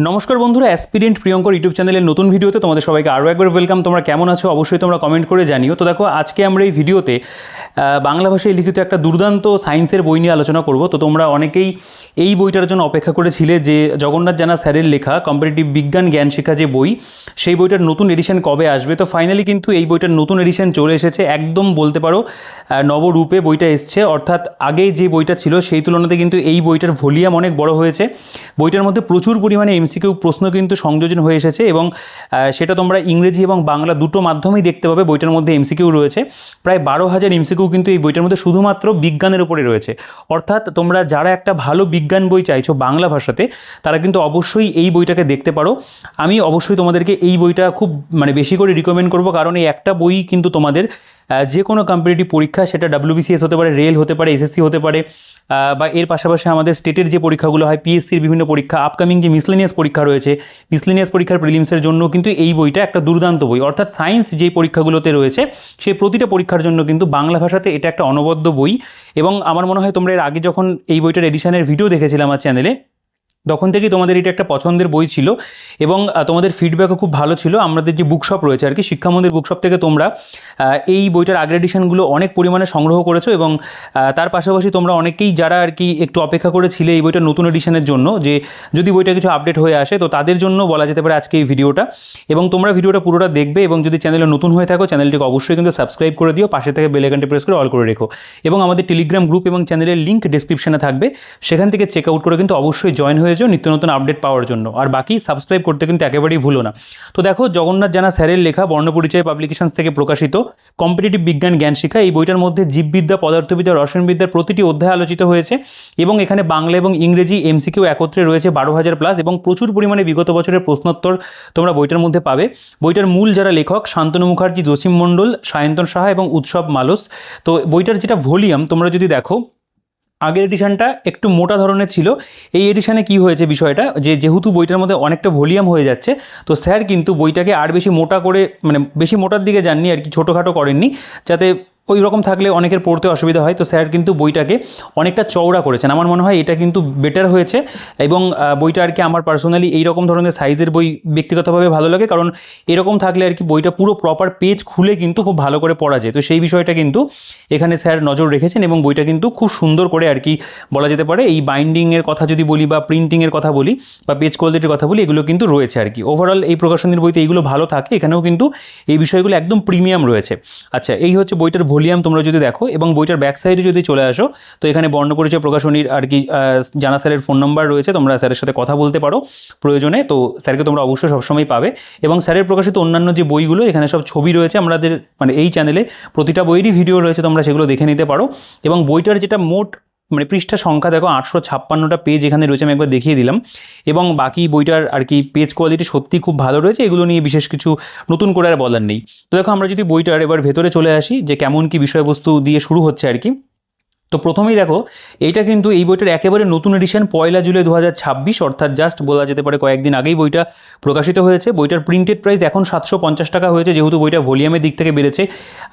নমস্কার বন্ধুরা, aspirant Priyankar YouTube চ্যানেলের নতুন ভিডিওতে তোমাদের সবাইকে আরও একবার ওয়েলকাম। তোমরা কেমন আছো অবশ্যই তোমরা কমেন্ট করে জানিও। তো দেখো, আজকে আমরা এই ভিডিওতে বাংলা ভাষায় লিখিত একটা দুর্দান্ত সায়েন্সের বই নিয়ে আলোচনা করব। তো তোমরা অনেকেই এই বইটার জন্য অপেক্ষা করেছিলে যে জগন্নাথ জানা স্যারের লেখা কম্পারেটিভ বিজ্ঞান জ্ঞান শিক্ষা যে বই, সেই বইটার নতুন এডিশন কবে আসবে। তো ফাইনালি কিন্তু এই বইটার নতুন এডিশন চলে এসেছে, একদম বলতে পারো নবরূপে বইটা এসছে। অর্থাৎ আগে যে বইটা ছিল সেই তুলনাতে কিন্তু এই বইটার ভলিউম অনেক বড় হয়েছে। বইটার মধ্যে প্রচুর পরিমাণে এমসিকিউ প্রশ্ন কিন্তু সংযোজন হয়ে এসেছে এবং সেটা তোমরা ইংরেজি এবং বাংলা দুটো মাধ্যমেই দেখতে পাবে। বইটার মধ্যে এমসিকিউ রয়েছে প্রায় 12,000 এমসিকিউ কিন্তু এই বইটার মধ্যে শুধুমাত্র বিজ্ঞানের উপরে রয়েছে। অর্থাৎ তোমরা যারা একটা ভালো বিজ্ঞান বই চাইছো বাংলা ভাষাতে, তারা কিন্তু অবশ্যই এই বইটাকে দেখতে পারো। আমি অবশ্যই তোমাদেরকে এই বইটা খুব বেশি করে রিকমেন্ড করব, কারণ এই একটা বই কিন্তু তোমাদের যে কোনো কম্পিটিটিভ পরীক্ষা, সেটা WBCS হতে পারে, রেল হতে পারে, SSC হতে পারে, বা এর পাশাপাশি আমাদের স্টেটের যে পরীক্ষাগুলো হয়, PSCর বিভিন্ন পরীক্ষা, আপকামিং যে মিসলেনিয়াস পরীক্ষা রয়েছে, মিসলেনিয়াস পরীক্ষার প্রিলিমসের জন্য কিন্তু এই বইটা একটা দুর্দান্ত বই। অর্থাৎ সায়েন্স যেই পরীক্ষাগুলোতে রয়েছে সেই প্রতিটা পরীক্ষার জন্য কিন্তু বাংলা ভাষাতে এটা একটা অনবদ্য বই। এবং আমার মনে হয় তোমরা এর আগে যখন এই বইটার এডিশনের ভিডিও দেখেছিলাম আমার চ্যানেলে, তখন থেকেই তোমাদের এটা একটা পছন্দের বই ছিল এবং তোমাদের ফিডব্যাকও খুব ভালো ছিল। আমাদের যে বুকশপ রয়েছে আর কি, শিক্ষামন্দির বুকশপ থেকে তোমরা এই বইটার আগের এডিশনগুলো অনেক পরিমাণে সংগ্রহ করেছো এবং তার পাশাপাশি তোমরা অনেকেই যারা আর কি একটু অপেক্ষা করেছিলে এই বইটার নতুন এডিশনের জন্য, যে যদি বইটা কিছু আপডেট হয়ে আসে, তো তাদের জন্য বলা যেতে পারে আজকে এই ভিডিওটা। এবং তোমরা ভিডিওটা পুরোটা দেখবে এবং যদি চ্যানেলে নতুন হয়ে থাকো চ্যানেলটিকে অবশ্যই কিন্তু সাবস্ক্রাইব করে দিও, পাশে থেকে বেল আইকনটি প্রেস করে অল করে রেখো। এবং আমাদের টেলিগ্রাম গ্রুপ এবং চ্যানেলের লিঙ্ক ডেসক্রিপশনে থাকবে, সেখান থেকে চেক আউট করে কিন্তু অবশ্যই জয়েন হয়ে যাও নিত্য নতুন আপডেট পাওয়ার জন্য। আর বাকি সাবস্ক্রাইব করতে কিন্তু একেবারেই ভুলো না। তো দেখো, জগন্নাথ জানা স্যারের লেখা বর্ণপরিচয় পাবলিকেশনস থেকে প্রকাশিত কম্পিটিটিভ বিজ্ঞান জ্ঞান শিক্ষা, এই বইটার মধ্যে জীববিদ্যা, পদার্থবিদ্যা, রসায়নবিদ্যার প্রতিটি অধ্যায় আলোচিত হয়েছে এবং এখানে বাংলা এবং ইংরেজি এমসিকিউ একত্রে রয়েছে 12,000 প্লাস এবং প্রচুর পরিমাণে বিগত বছরের প্রশ্নোত্তর তোমরা বইটার মধ্যে পাবে। বইটার মূল যারা লেখক, শান্তনু মুখার্জি, জসিম মণ্ডল, সায়ন্তন সাহা এবং উৎসব মালস। তো বইটার যেটা ভলিউম তোমরা যদি দেখো, আগের এডিশনটা একটু মোটা ধরনের ছিল। এই এডিশনে কি হয়েছে বিষয়টা, যেহেতু বইটার মধ্যে অনেকটা ভলিউম হয়ে যাচ্ছে, তো স্যার কিন্তু বইটাকে আর বেশি মোটা করে, বেশি মোটার দিকে যাননি আর কি, ছোটোখাটো করেননি, যাতে ওই রকম থাকলে অনেকের পড়তে অসুবিধা হয়। তো স্যার কিন্তু বইটাকে অনেকটা চওড়া করেছেন। আমার মনে হয় এটা কিন্তু বেটার হয়েছে এবং বইটা আর কি আমার পার্সোনালি এইরকম ধরনের সাইজের বই ব্যক্তিগতভাবে ভালো লাগে, কারণ এরকম থাকলে আর কি বইটা পুরো প্রপার পেজ খুলে কিন্তু খুব ভালো করে পড়া যায়। তো সেই বিষয়টা কিন্তু এখানে স্যার নজর রেখেছেন এবং বইটা কিন্তু খুব সুন্দর করে আর কি বলা যেতে পারে। এই বাইন্ডিংয়ের কথা যদি বলি বা প্রিন্টিংয়ের কথা বলি বা পেজ কোয়ালিটির কথা বলি, এগুলো কিন্তু রয়েছে আর কি। ওভারঅল এই প্রকাশনীর বইতে এইগুলো ভালো থাকে, এখানেও কিন্তু এই বিষয়গুলো একদম প্রিমিয়াম রয়েছে। আচ্ছা, এই হচ্ছে বইটার ভলিউম তোমরা যদি দেখো এবং বইটার ব্যাক সাইডে যদি চলে আসো, তো এখানে বর্ণপরিচয় প্রকাশনীর আর কি জানা স্যারের ফোন নাম্বার রয়েছে, তোমরা স্যারের সাথে কথা বলতে পারো প্রয়োজনে। তো স্যারকে তোমরা অবশ্যই সবসময় পাবে এবং স্যারের প্রকাশিত অন্যান্য যে বইগুলো, এখানে সব ছবি রয়েছে। আমাদের এই চ্যানেলে প্রতিটা বইয়েরই ভিডিও রয়েছে, তোমরা সেগুলো দেখে নিতে পারো। এবং বইটার যেটা মোট পৃষ্ঠা সংখ্যা দেখো, 856টা পেজ এখানে রয়েছে, আমি একবার দেখিয়ে দিলাম। এবং বাকি বইটার আর কি পেজ কোয়ালিটি সত্যি খুব ভালো রয়েছে, এগুলো নিয়ে বিশেষ কিছু নতুন করে আর বলার নেই। তো দেখো, আমরা যদি বইটার এবার ভেতরে চলে আসি যে কেমন কি বিষয়বস্তু দিয়ে শুরু হচ্ছে আর কি। তো প্রথমেই দেখো, এইটা কিন্তু এই বইটার একেবারে নতুন এডিশন, 1 জুলাই 2026, অর্থাৎ জাস্ট বলা যেতে পারে কয়েকদিন আগেই বইটা প্রকাশিত হয়েছে। বইটার প্রিন্টেড প্রাইস এখন 750 টাকা হয়েছে, যেহেতু বইটা ভলিউমের দিক থেকে বেড়েছে।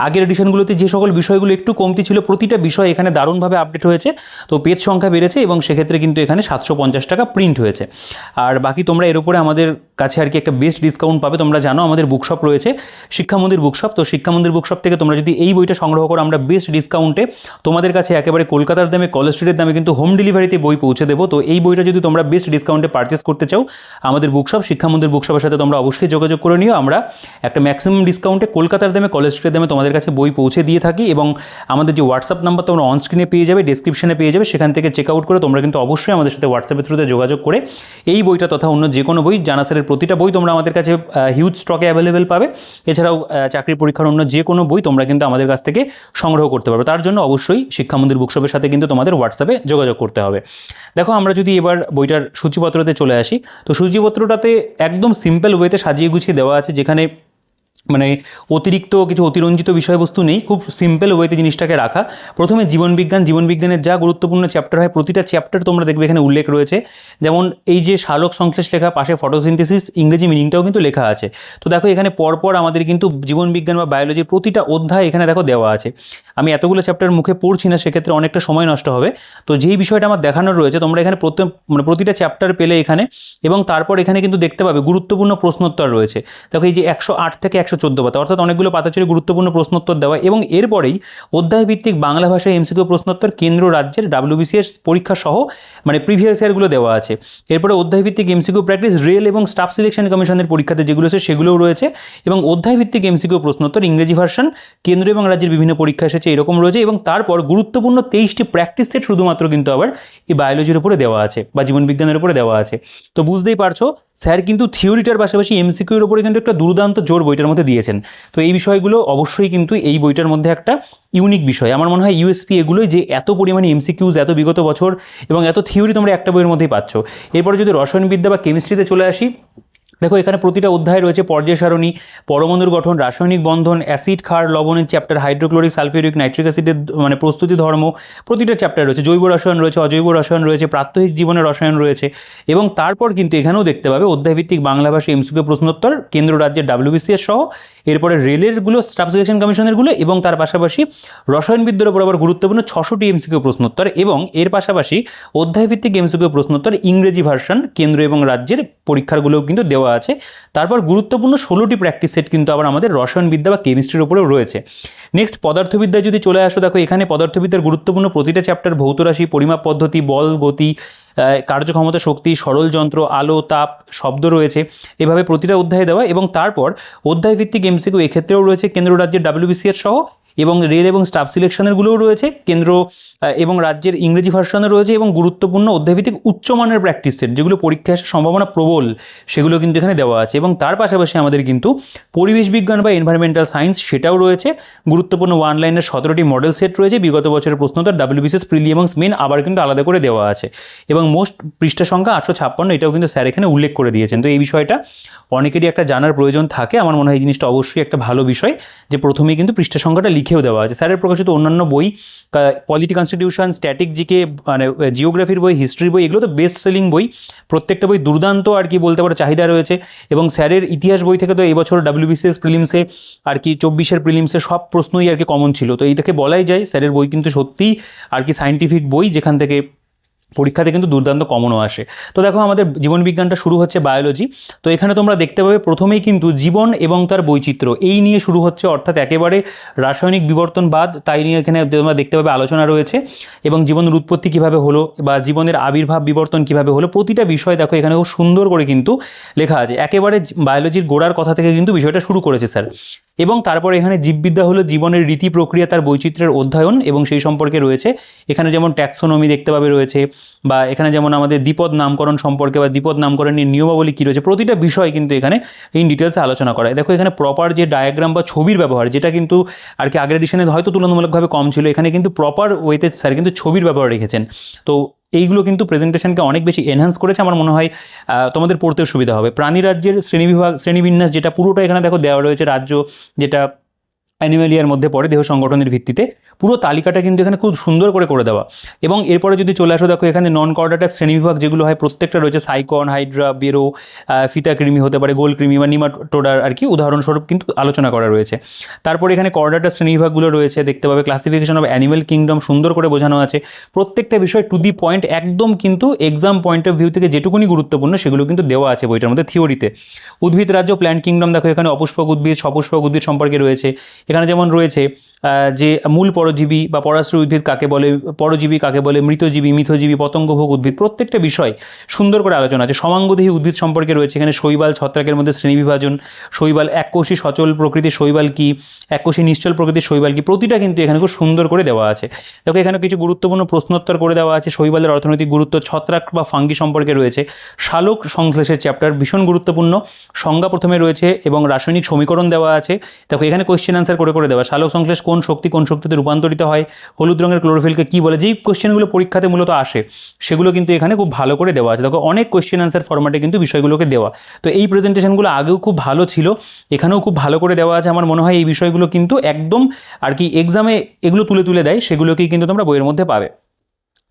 আগের এডিশনগুলোতে যে সকল বিষয়গুলো একটু কমতি ছিল, প্রতিটা বিষয় এখানে দারুণভাবে আপডেট হয়েছে। তো পেজ সংখ্যা বেড়েছে এবং সেক্ষেত্রে কিন্তু এখানে 750 টাকা প্রিন্ট হয়েছে। আর বাকি তোমরা এর উপরে আমাদের কাছে আর কি একটা বেস্ট ডিসকাউন্ট পাবে। তোমরা জানো আমাদের বুকশপ রয়েছে, শিক্ষামন্দির বুকশপ। তো শিক্ষামন্দির বুকশপ থেকে তোমরা যদি এই বইটা সংগ্রহ করো, আমরা বেস্ট ডিসকাউন্টে তোমাদের কাছে একেবারে কলকাতার দামে, কলেজ স্ট্রিটের দামে কিন্তু হোম ডেলিভারিতে বই পৌঁছে দেবো। তো এই বইটা যদি তোমরা বেস্ট ডিসকাউন্টে পারচেস করতে চাও, আমাদের বুকশপ শিক্ষামন্দির বুকশপের সাথে তোমরা অবশ্যই যোগাযোগ করে নিও। আমরা একটা ম্যাক্সিমাম ডিসকাউন্টে কলকাতার দামে, কলেজ স্ট্রিটের দামে তোমাদের কাছে বই পৌঁছে দিয়ে থাকি। এবং আমাদের যে হোয়াটসঅ্যাপ নাম্বার তোমরা অন স্ক্রিনে পেয়ে যাবে, ডেসক্রিপশনে পেয়ে যাবে, সেখান থেকে চেক আউট করে তোমরা কিন্তু অবশ্যই আমাদের সাথে হোয়াটসঅ্যাপের থ্রুতে যোগাযোগ করে এই বইটা তথা অন্য যে কোনো বই, জানা স্যারের প্রতিটা বই তোমরা আমাদের কাছে হিউজ স্টকে অ্যাভেলেবেল পাবে। এছাড়াও চাকরির পরীক্ষার অন্য যে কোনো বই তোমরা কিন্তু আমাদের কাছ থেকে সংগ্রহ করতে পারবে। তার জন্য অবশ্যই শিক্ষামন্দির বুকশপের সাথে কিন্তু তোমাদের হোয়াটসঅ্যাপে যোগাযোগ করতে হবে। দেখো, আমরা যদি এবার বইটার সূচিপত্রতে চলে আসি, তো সূচিপত্রটাতে একদম সিম্পল ওয়েতে সাজিয়ে গুছিয়ে দেওয়া আছে, যেখানে মানে অতিরিক্ত কিছু অতিরঞ্জিত বিষয়বস্তু নেই, খুব সিম্পল ওয়েতে জিনিসটাকে রাখা। প্রথমে জীবনবিজ্ঞানের যা গুরুত্বপূর্ণ চ্যাপ্টার হয় প্রতিটা চ্যাপ্টার তোমরা দেখবে এখানে উল্লেখ রয়েছে। যেমন এই যে সালোক সংশ্লেষ লেখা, পাশে ফটোসিনথেসিস ইংরেজি মিনিংটাও কিন্তু লেখা আছে। তো দেখো এখানে পরপর আমাদের কিন্তু জীবনবিজ্ঞান বা বায়োলজির প্রতিটা অধ্যায় এখানে দেখো দেওয়া আছে। আমি এতগুলো চ্যাপ্টার মুখে পড়ছি না, সেক্ষেত্রে অনেকটা সময় নষ্ট হবে। তো যেই বিষয়টা আমার দেখানোর রয়েছে তোমরা এখানে প্রতিটা চ্যাপ্টার পেলে এখানে, এবং তারপর এখানে কিন্তু দেখতে পাবে গুরুত্বপূর্ণ প্রশ্নোত্তর রয়েছে। দেখো এই যে 108 থেকে 114 পাতা, অর্থাৎ অনেকগুলো পাতা ছিল গুরুত্বপূর্ণ প্রশ্নোত্তর দেওয়া, এবং এরপরেই অধ্যায়ভিত্তিক বাংলা ভাষায় এমসিকিউ প্রশ্নোত্তর কেন্দ্র রাজ্যের WBCS পরীক্ষা সহ মানে প্রিভিয়াস ইয়ারগুলো দেওয়া আছে। এরপরে অধ্যায়ভিত্তিক এমসিকিউ প্র্যাকটিস রেল এবং স্টাফ সিলেকশন কমিশনের পরীক্ষাতে যেগুলো আছে সেগুলোও রয়েছে, এবং অধ্যায়ভিত্তিক এমসিকিউ প্রশ্নোত্তর ইংরেজি ভার্সন কেন্দ্র এবং রাজ্যের বিভিন্ন পরীক্ষা এসেছে এরকম রয়েছে। এবং তারপর গুরুত্বপূর্ণ 23টি প্র্যাকটিস সেট শুধুমাত্র কিন্তু আবার এই বায়োলজির উপরে দেওয়া আছে বা জীবনবিজ্ঞানের উপরে দেওয়া আছে। তো বুঝতেই পারছো স্যার কিন্তু থিওরিটার পাশাপাশি এমসিকিউর উপরে কিন্তু একটা দুর্দান্ত জোর বইটার মধ্যে দিয়েছেন। তো এই বিষয়গুলো অবশ্যই কিন্তু এই বইটার মধ্যে একটা ইউনিক বিষয়, আমার মনে হয় ইউএসপি এগুলোই, যে এত পরিমাণে এমসিকিউজ এত বিগত বছর এবং এত থিওরি তোমরা একটা বইয়ের মধ্যেই পাচ্ছ। এরপরে যদি রসায়নবিদ্যা বা কেমিস্ট্রিতে চলে আসি, দেখো এখানে প্রতিটা অধ্যায় রয়েছে পর্যায় সারণী, পরমাণুর গঠন, রাসায়নিক বন্ধন, অ্যাসিড ক্ষার লবণের চ্যাপ্টার, হাইড্রোক্লোরিক সালফিউরিক নাইট্রিক অ্যাসিডের মানে প্রস্তুতি ধর্ম, প্রতিটা চ্যাপ্টার রয়েছে। জৈব রসায়ন রয়েছে, অজৈব রসায়ন রয়েছে, প্রাত্যহিক জীবনের রসায়ন রয়েছে। এবং তারপর কিন্তু এখানেও দেখতে পাবে অধ্যায়ভিত্তিক বাংলা ভাষা এমসিকিউ প্রশ্নোত্তর কেন্দ্র রাজ্যের WBCS সহ, এরপরে রেলেরগুলো, স্টাফ সিলেকশন কমিশনেরগুলো, এবং তার পাশাপাশি রসায়নবিদ্যার উপর আবার গুরুত্বপূর্ণ 600টি এমসিকিউ প্রশ্নোত্তর, এবং এর পাশাপাশি অধ্যায়ভিত্তিক এমসিকিউ প্রশ্নোত্তর ইংরেজি ভার্সন কেন্দ্র এবং রাজ্যের পরীক্ষাগুলোও কিন্তু দেওয়া আছে। তারপর গুরুত্বপূর্ণ 16টি প্র্যাকটিস সেট কিন্তু আবার আমাদের রসায়নবিদ্যা বা কেমিস্ট্রির উপরেও রয়েছে। নেক্সট পদার্থবিদ্যায় যদি চলে আসো, দেখো এখানে পদার্থবিদ্যার গুরুত্বপূর্ণ প্রতিটা চ্যাপ্টার, ভৌতরাশি, পরিমাপ পদ্ধতি, বল, গতি, কার্যক্ষমতা, শক্তি, সরল যন্ত্র, আলো, তাপ, শব্দ রয়েছে, এভাবে প্রতিটা অধ্যায়ে দেওয়া। এবং তারপর অধ্যায়ভিত্তিক এমসিকিউ এক্ষেত্রেও রয়েছে কেন্দ্র রাজ্যের WBCS সহ, এবং রেল এবং স্টাফ সিলেকশনেরগুলোও রয়েছে কেন্দ্র এবং রাজ্যের ইংরেজি ভার্সনও রয়েছে, এবং গুরুত্বপূর্ণ অধ্যায়ভিত্তিক উচ্চমানের প্র্যাকটিস সেট যেগুলো পরীক্ষায় আসার সম্ভাবনা প্রবল সেগুলো কিন্তু এখানে দেওয়া আছে। এবং তার পাশাপাশি আমাদের কিন্তু পরিবেশ বিজ্ঞান বা এনভায়রনমেন্টাল সায়েন্স সেটাও রয়েছে, গুরুত্বপূর্ণ 1 লাইনের 17টি মডেল সেট রয়েছে, বিগত বছরের প্রশ্নোত্তর WBCS প্রিলি এবং মেন আবার কিন্তু আলাদা করে দেওয়া আছে, এবং মোস্ট পৃষ্ঠা সংখ্যা 856, এটাও কিন্তু স্যার এখানে উল্লেখ করে দিয়েছেন। তো এই বিষয়টা অনেকেরই একটা জানার প্রয়োজন থাকে, আমার মনে হয় এই জিনিসটা অবশ্যই একটা ভালো বিষয় যে প্রথমেই কিন্তু পৃষ্ঠা সংখ্যাটা লিখেও দেওয়া আছে। স্যারের প্রকাশিত অন্যান্য বই, পলিটি কনস্টিটিউশন, স্ট্যাটিক জিকে, মানে জিওগ্রাফির বই, হিস্ট্রির বই, এগুলো তো বেস্ট সেলিং বই, প্রত্যেকটা বই দুর্দান্ত আর কি বলতে পারো চাহিদা রয়েছে। এবং স্যারের ইতিহাস বই থেকে তো এবছর WBCS প্রিলিমসে আর কি 24-এর প্রিলিমসে সব প্রশ্নই আর কি কমন ছিল। তো এইটাকে বলাই যায় স্যারের বই কিন্তু সত্যিই আর কি সায়েন্টিফিক বই, যেখান থেকে পরীক্ষাতে কিন্তু দুর্দান্ত কমনও আসে। তো দেখো আমাদের জীবনবিজ্ঞানটা শুরু হচ্ছে বায়োলজি। তো এখানে তোমরা দেখতে পাবে প্রথমেই কিন্তু জীবন এবং তার বৈচিত্র্য এই নিয়ে শুরু হচ্ছে, অর্থাৎ একেবারে রাসায়নিক বিবর্তনবাদ তাই নিয়ে এখানে তোমরা দেখতে পাবে আলোচনা রয়েছে, এবং জীবনের উৎপত্তি কীভাবে হলো বা জীবনের আবির্ভাব বিবর্তন কীভাবে হলো, প্রতিটা বিষয় দেখো এখানে খুব সুন্দর করে কিন্তু লেখা আছে। একেবারে বায়োলজির গোড়ার কথা থেকে কিন্তু বিষয়টা শুরু করেছে স্যার। এবং তারপরে এখানে জীববিদ্যা হলো জীবনের রীতি প্রক্রিয়া, তার বৈচিত্র্যের অধ্যয়ন এবং সেই সম্পর্কে রয়েছে। এখানে যেমন ট্যাক্সোনমি দেখতে পাবে রয়েছে, বা এখানে যেমন আমাদের দ্বিপদ নামকরণ সম্পর্কে বা দ্বিপদ নামকরণের নিয়মাবলী কী রয়েছে, প্রতিটা বিষয় কিন্তু এখানে ইন ডিটেলসে আলোচনা করা হয়। দেখো এখানে প্রপার যে ডায়াগ্রাম বা ছবির ব্যবহার, যেটা কিন্তু আর কি আগের এডিশনে হয়তো তুলনামূলকভাবে কম ছিল, এখানে কিন্তু প্রপার ওয়েতে স্যার কিন্তু ছবির ব্যবহার রেখেছেন। তো এইগুলো কিন্তু প্রেজেন্টেশনকে অনেক বেশি এনহ্যান্স করেছে, আমার মনে হয় তোমাদের পড়তেও সুবিধা হবে। প্রাণী রাজ্যের শ্রেণীবিন্যাস যেটা পুরোটা এখানে দেখো দেওয়া রয়েছে, রাজ্য যেটা অ্যানিমেলিয়ার মধ্যে পড়ে দেহ সংগঠনের ভিত্তিতে, পুরো তালিকাটা কিন্তু এখানে খুব সুন্দর করে দেওয়া। এবং এরপরে যদি চলে আসো, দেখো এখানে নন কর্ডাটার শ্রেণীবিভাগ যেগুলো হয় প্রত্যেকটা রয়েছে, সাইকন, হাইড্রা, বেরো, ফিতাকৃমি হতে পারে, গোলকৃমি বা নিমাটোডার আর কি উদাহরণস্বরূপ কিন্তু আলোচনা করা রয়েছে। তারপরে এখানে কর্ডাটার শ্রেণীবিভাগগুলো রয়েছে, দেখতে পাবে ক্লাসিফিকেশন অফ অ্যানিমেল কিংডম সুন্দর করে বোঝানো আছে, প্রত্যেকটা বিষয় টু দি পয়েন্ট একদম কিন্তু এক্সাম পয়েন্ট অফ ভিউ থেকে যেটুকুনি গুরুত্বপূর্ণ সেগুলো কিন্তু দেওয়া আছে বইটার মধ্যে থিওরিতে। উদ্ভিদ রাজ্য, প্ল্যান্ট কিংডম, দেখো এখানে অপুষ্পক উদ্ভিদ, সপুষ্পক উদ্ভিদ সম্পর্কে রয়েছে। এখানে যেমন রয়েছে যে মূল পরজীবী বা পরাশ্রয়ী উদ্ভিদ কাকে বলে, পরজীবী কাকে বলে, মৃতজীবী, মিথজীবী, পতঙ্গভোগ উদ্ভিদ, প্রত্যেকটা বিষয় সুন্দর করে আলোচনা আছে। সমাঙ্গদেহী উদ্ভিদ সম্পর্কে রয়েছে এখানে শৈবাল, ছত্রাকের মধ্যে শ্রেণীবিভাজন, শৈবাল, এককোষী সচল প্রকৃতির শৈবাল কি, এককোষী নিশ্চল প্রকৃতির শৈবাল কি, প্রতিটা কিন্তু এখানে খুব সুন্দর করে দেওয়া আছে। দেখো এখানে কিছু গুরুত্বপূর্ণ প্রশ্নোত্তর করে দেওয়া আছে। শৈবালের অর্থনৈতিক গুরুত্ব, ছত্রাক বা ফাঙ্গি সম্পর্কে রয়েছে, সালোক সংশ্লেষের চ্যাপ্টার ভীষণ গুরুত্বপূর্ণ, সংজ্ঞা প্রথমে রয়েছে এবং রাসায়নিক সমীকরণ দেওয়া আছে। দেখো এখানে কোয়েশ্চেন আনসার করে করে দেওয়া। সালোক সংশ্লেষ কোন শক্তিতে রূপান্তরিত হয়, হলুদ রঙের ক্লোরোফিলকে কী বলে, যেই কোশ্চেনগুলো পরীক্ষাতে মূলত আসে সেগুলো কিন্তু এখানে খুব ভালো করে দেওয়া আছে। দেখো অনেক কোশ্চেন আনসার ফরম্যাটে কিন্তু বিষয়গুলোকে দেওয়া। তো এই প্রেজেন্টেশনগুলো আগেও খুব ভালো ছিল, এখানেও খুব ভালো করে দেওয়া আছে। আমার মনে হয় এই বিষয়গুলো কিন্তু একদম আর কি এক্সামে এগুলো তুলে তুলে দেয়, সেগুলোকেই কিন্তু তোমরা বইয়ের মধ্যে পাবে।